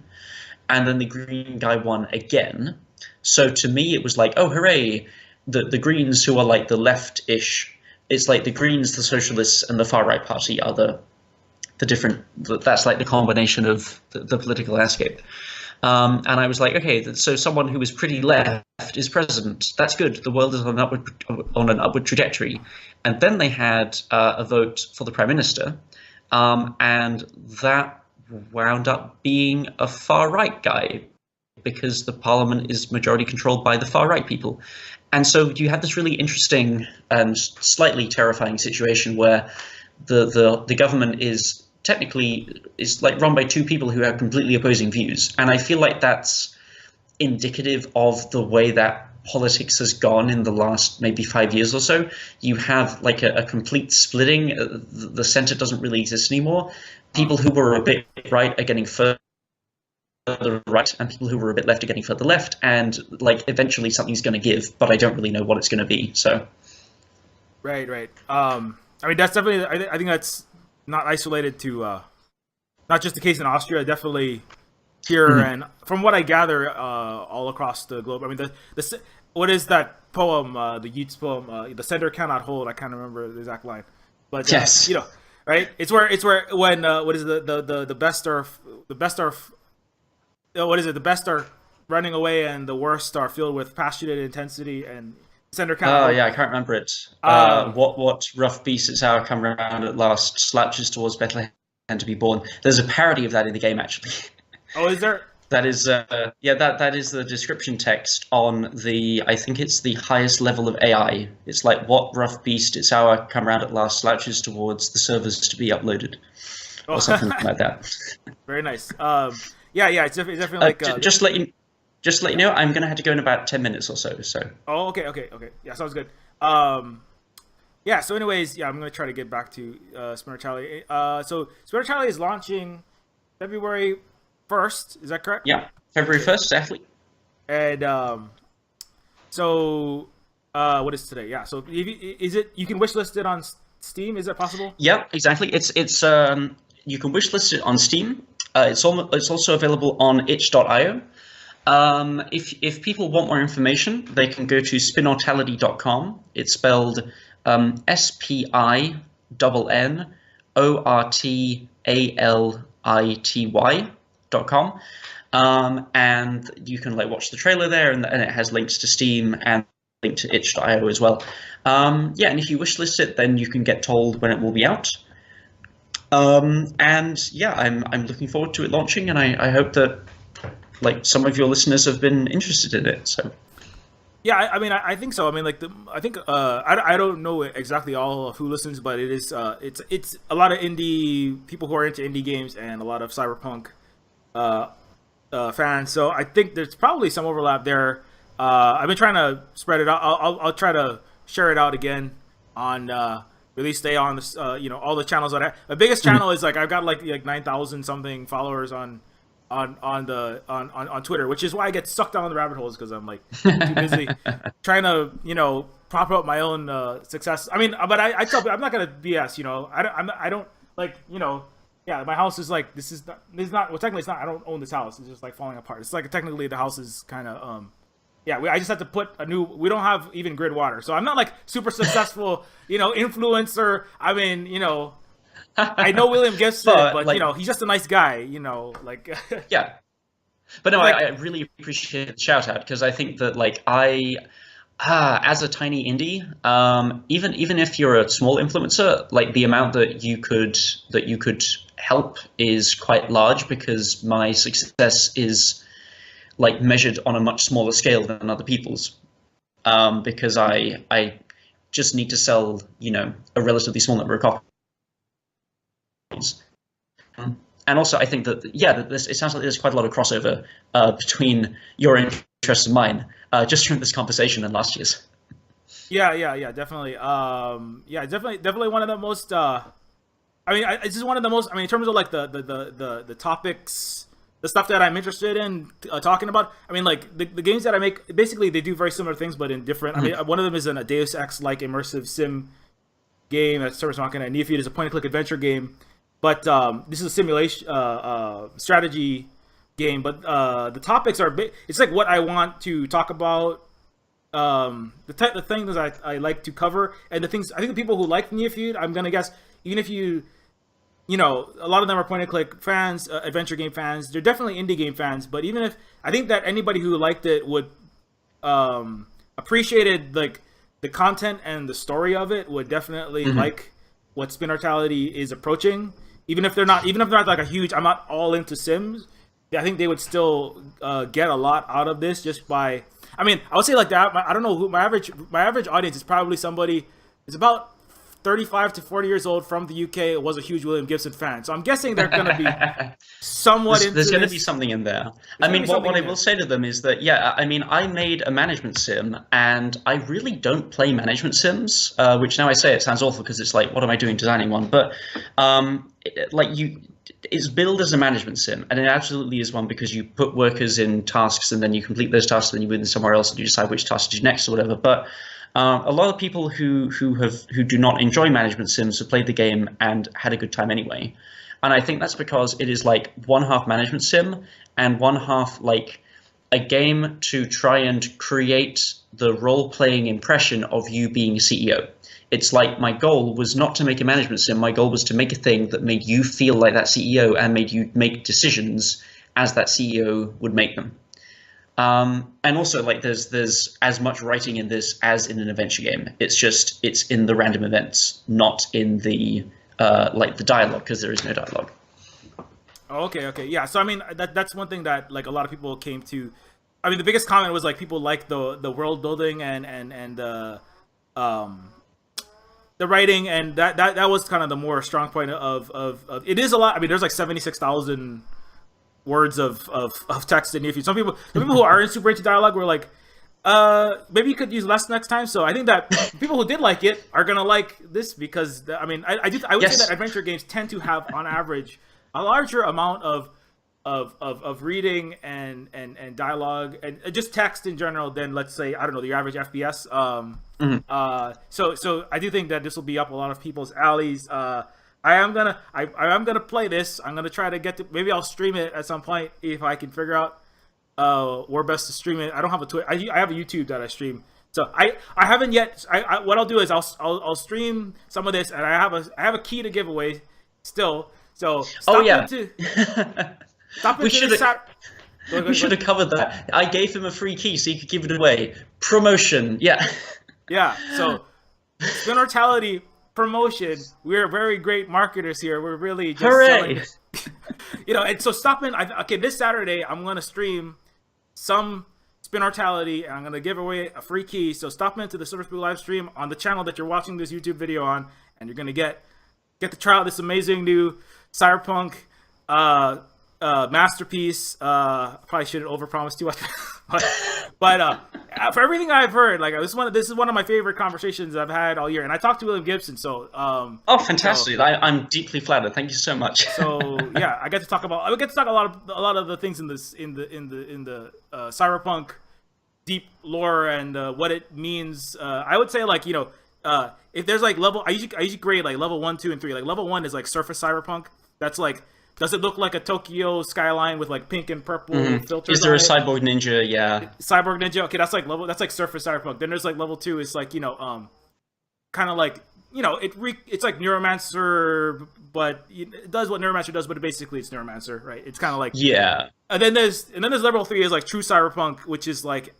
and then the Green guy won again. So to me, it was like, oh, hooray! The Greens, who are like the left-ish, it's like the Greens, the Socialists, and the far-right party are the different. That's like the combination of the political landscape. And I was like, okay, so someone who is pretty left is president. That's good. The world is on an upward trajectory. And then they had a vote for the prime minister, and that wound up being a far right guy because the parliament is majority controlled by the far right people. And so you have this really interesting and slightly terrifying situation where the government is technically like run by two people who have completely opposing views. And I feel like that's indicative of the way that politics has gone in the last maybe 5 years or so. You have like a complete splitting. The center doesn't really exist anymore. People who were a bit right are getting further right, and people who were a bit left are getting further left. And like eventually something's going to give, but I don't really know what it's going to be. So, Right. I mean, that's definitely. I think that's not isolated to not just the case in Austria. Definitely here, and from what I gather, all across the globe. I mean, the what is that poem? The Yeats poem, "The Center Cannot Hold." I can't remember the exact line, but yes, right. It's where when what is the best are what is it? The best are running away, and the worst are filled with passionate intensity and. Oh yeah, I can't remember it. What rough beast its hour come round at last, slouches towards Bethlehem to be born. There's a parody of that in the game, actually. Oh, is there? That is that is the description text on I think it's the highest level of AI. It's like, what rough beast its hour come round at last, slouches towards the servers to be uploaded, or something like that. Very nice. Yeah, it's definitely like Just to let you know, I'm going to have to go in about 10 minutes or so. Oh, okay. Yeah, sounds good. Yeah, so anyways, I'm going to try to get back to Spinnortality. So Spinnortality is launching February 1st, is that correct? Yeah, February 1st, exactly. And so what is today? Yeah, so is it, you can wishlist it on Steam, is that possible? Yeah, exactly. It's you can wishlist it on Steam. It's also available on itch.io. If people want more information, they can go to spinnortality.com. It's spelled SPINNORTALITY.com. And you can like watch the trailer there, and it has links to Steam and link to itch.io as well. And if you wishlist it, then you can get told when it will be out. And yeah, I'm looking forward to it launching, and I hope that like some of your listeners have been interested in it. So yeah, I mean, I think so. I mean, like I don't know exactly all of who listens, but it is it's a lot of indie people who are into indie games and a lot of Cyberpunk fans. So I think there's probably some overlap there. I've been trying to spread it out. I'll try to share it out again on release day on this. All the channels that I. The biggest channel is like I've got like 9,000 something followers on Twitter, which is why I get sucked down the rabbit holes because I'm like too busy trying to prop up my own success. I mean, but I tell people I'm not gonna BS. I don't like yeah, my house is like this is not well technically it's not. I don't own this house. It's just like falling apart. It's like technically the house is kind of yeah, I just had to put a new. We don't have even grid water, so I'm not like super successful, influencer. I mean, I know William Gibson, but like, he's just a nice guy, like. Yeah, but no, like, I really appreciate the shout out because I think that like as a tiny indie, even if you're a small influencer, like the amount that you could help is quite large because my success is like measured on a much smaller scale than other people's, because I just need to sell a relatively small number of copies. And also, I think that it sounds like there's quite a lot of crossover between your interests and mine, just from this conversation and last year's. Yeah, definitely. Definitely one of the most. It's just one of the most. I mean, in terms of like the topics. The stuff that I'm interested in talking about. I mean, like the games that I make, basically they do very similar things, but in different. I mean, one of them is a Deus Ex like immersive sim game. That's Service Machina. Neophyte is a point-and-click adventure game, but this is a simulation strategy game. But the topics are it's like what I want to talk about. The things that I like to cover, and the things I think the people who like Neophyte, I'm gonna guess, even if you. A lot of them are point-and-click fans, adventure game fans. They're definitely indie game fans. But even if I think that anybody who liked it would appreciated like the content and the story of it would definitely like what Spinnortality is approaching. Even if they're not like a huge, I'm not all into Sims. I think they would still get a lot out of this just by. I mean, I would say like that. I don't know who my average audience is probably somebody. It's about 35 to 40 years old from the UK, was a huge William Gibson fan. So I'm guessing they're going to be somewhat there's going to be something in there. I mean, what I will say to them is that, I mean, I made a management sim, and I really don't play management sims, which now I say it sounds awful because it's like, what am I doing designing one? But it's billed as a management sim, and it absolutely is one because you put workers in tasks, and then you complete those tasks, and then you move them somewhere else, and you decide which task to do next or whatever. But a lot of people who do not enjoy management sims have played the game and had a good time anyway, and I think that's because it is like one half management sim and one half like a game to try and create the role-playing impression of you being a CEO. It's like my goal was not to make a management sim. My goal was to make a thing that made you feel like that CEO and made you make decisions as that CEO would make them. And also, like, there's as much writing in this as in an adventure game. It's in the random events, not in the the dialogue, because there is no dialogue. Oh, okay, yeah. So I mean, that's one thing that like a lot of people came to. I mean, the biggest comment was like people like the world building and the writing, and that was kind of the more strong point of it is a lot. I mean, there's like 76,000 words of text in Neophyte. Some people who aren't super into dialogue were like, maybe you could use less next time. So I think that people who did like it are gonna like this because I mean I would say that adventure games tend to have on average a larger amount of reading and dialogue and just text in general than, let's say, I don't know, the average FPS. So I do think that this will be up a lot of people's alleys. I am gonna play this. I'm gonna try to get to. Maybe I'll stream it at some point if I can figure out where best to stream it. I don't have a Twitter. I have a YouTube that I stream. So I haven't yet. What I'll do is I'll stream some of this, and I have a key to give away still. So stop we should have covered that. I gave him a free key so he could give it away. Promotion, yeah. So Spinnortality promotion. We're very great marketers here. We're really just hooray. And so stop in. Okay, this Saturday I'm gonna stream some Spinnortality, and I'm gonna give away a free key. So stop into the Cyberpunk live stream on the channel that you're watching this YouTube video on, and you're gonna get to try out this amazing new Cyberpunk masterpiece. Probably shouldn't overpromise too much, but For everything I've heard, like this is one of my favorite conversations I've had all year, and I talked to William Gibson. So, oh, fantastic! I'm deeply flattered. Thank you so much. So yeah, I get to talk a lot of the things in the Cyberpunk deep lore and what it means. I would say like if there's like level, I usually grade like level 1, 2, and 3. Like level 1 is like surface Cyberpunk. That's like, does it look like a Tokyo skyline with like pink and purple filters? Is there a cyborg ninja? Yeah, cyborg ninja. Okay, that's like surface Cyberpunk. Then there's like level 2 is like kind of like it's like Neuromancer, but it does what Neuromancer does, but basically it's Neuromancer, right? It's kind of like And then there's level 3 is like true Cyberpunk, which is like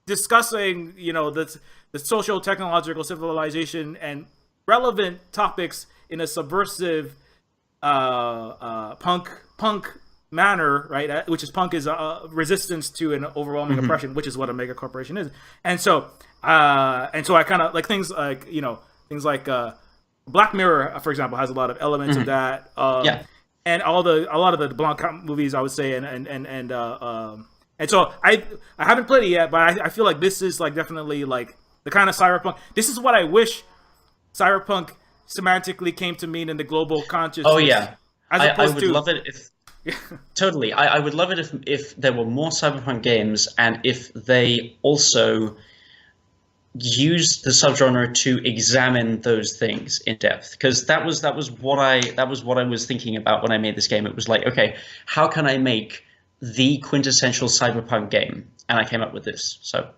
discussing the social technological civilization and relevant topics in a subversive punk manner, right? Which is punk is resistance to an overwhelming oppression, which is what a mega corporation is. And so I kind of like things like Black Mirror, for example, has a lot of elements of that. And a lot of the Blanc movies, I would say, and so I haven't played it yet, but I feel like this is like definitely like the kind of Cyberpunk. This is what I wish Cyberpunk semantically came to mean in the global consciousness. Oh yeah, I would love it if totally. I would love it if there were more Cyberpunk games, and if they also used the subgenre to examine those things in depth, because that was what I was thinking about when I made this game. It was like, okay, how can I make the quintessential Cyberpunk game? And I came up with this. So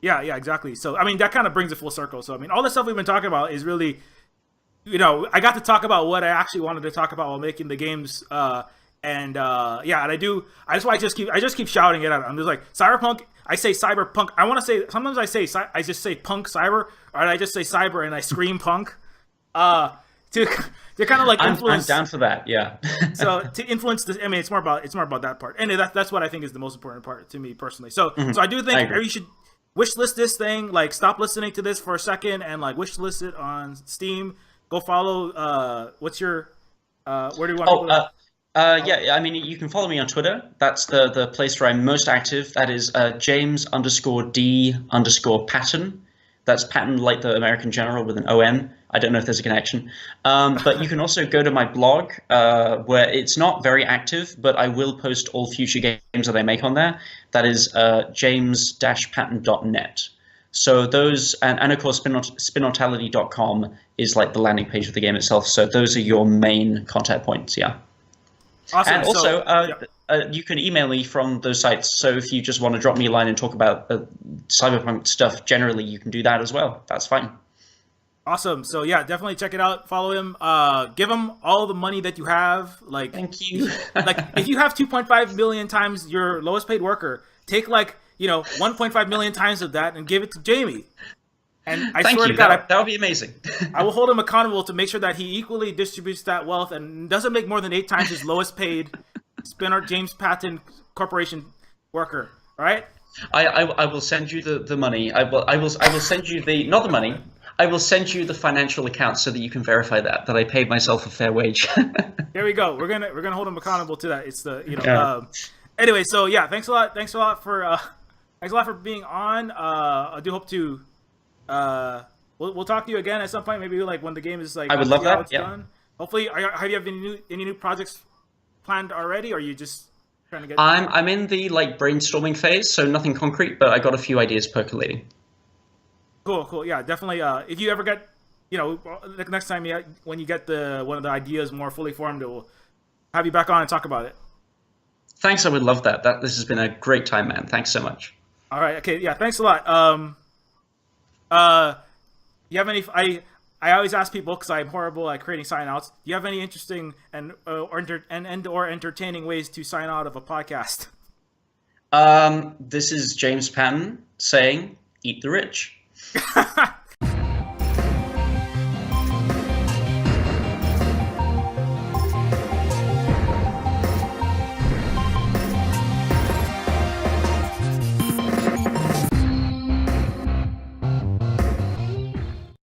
yeah, exactly. So I mean, that kind of brings it full circle. So I mean, all the stuff we've been talking about is really, I got to talk about what I actually wanted to talk about while making the games. And I just keep shouting it out. I'm just like, Cyberpunk. I say Cyberpunk. I want to say, sometimes I just say punk cyber, or I just say cyber and I scream punk. To kind of like influence. I'm down for that. Yeah. So to influence this, I mean, it's more about that part, and that's what I think is the most important part to me personally. So so I do think you should wish list this thing. Like, stop listening to this for a second and like wish list it on Steam. Go follow. What's your? Where do you want to? I mean, you can follow me on Twitter. That's the place where I'm most active. That is James_D_Patton. That's Patton, like the American general, with an O-N. I don't know if there's a connection. But you can also go to my blog, where it's not very active, but I will post all future games that I make on there. That is james-patton.net. So those, and of course, Spinnortality.com is like the landing page of the game itself. So those are your main contact points, yeah. Awesome. And also, you can email me from those sites. So if you just want to drop me a line and talk about Cyberpunk stuff generally, you can do that as well. That's fine. Awesome. So yeah, definitely check it out. Follow him. Give him all the money that you have. Like, thank you. Like, if you have 2.5 million times your lowest paid worker, take 1.5 million times of that and give it to Jamie. And I swear to God, that would be amazing. I will hold him accountable to make sure that he equally distributes that wealth and doesn't make more than 8 times his lowest paid James Patton Corporation worker. All right? I will send you the money. I will send you not the money. I will send you the financial account so that you can verify that I paid myself a fair wage. There we go. We're gonna hold him accountable to that. It's the anyway. So yeah, thanks a lot for being on. I do hope to. We'll talk to you again at some point. Maybe like when the game is like. I would love that. Yeah. Done. Hopefully, have you have any new projects planned already, or are you just trying to get? I'm in the brainstorming phase, so nothing concrete, but I got a few ideas percolating. Cool. Yeah, definitely. If you ever get, next time when you get one of the ideas more fully formed, we'll have you back on and talk about it. Thanks. I would love that. This has been a great time, man. Thanks so much. All right. Okay. Yeah. Thanks a lot. You have any? I always ask people, because I'm horrible at creating sign outs. Do you have any interesting or entertaining ways to sign out of a podcast? This is James Patton saying, "Eat the rich."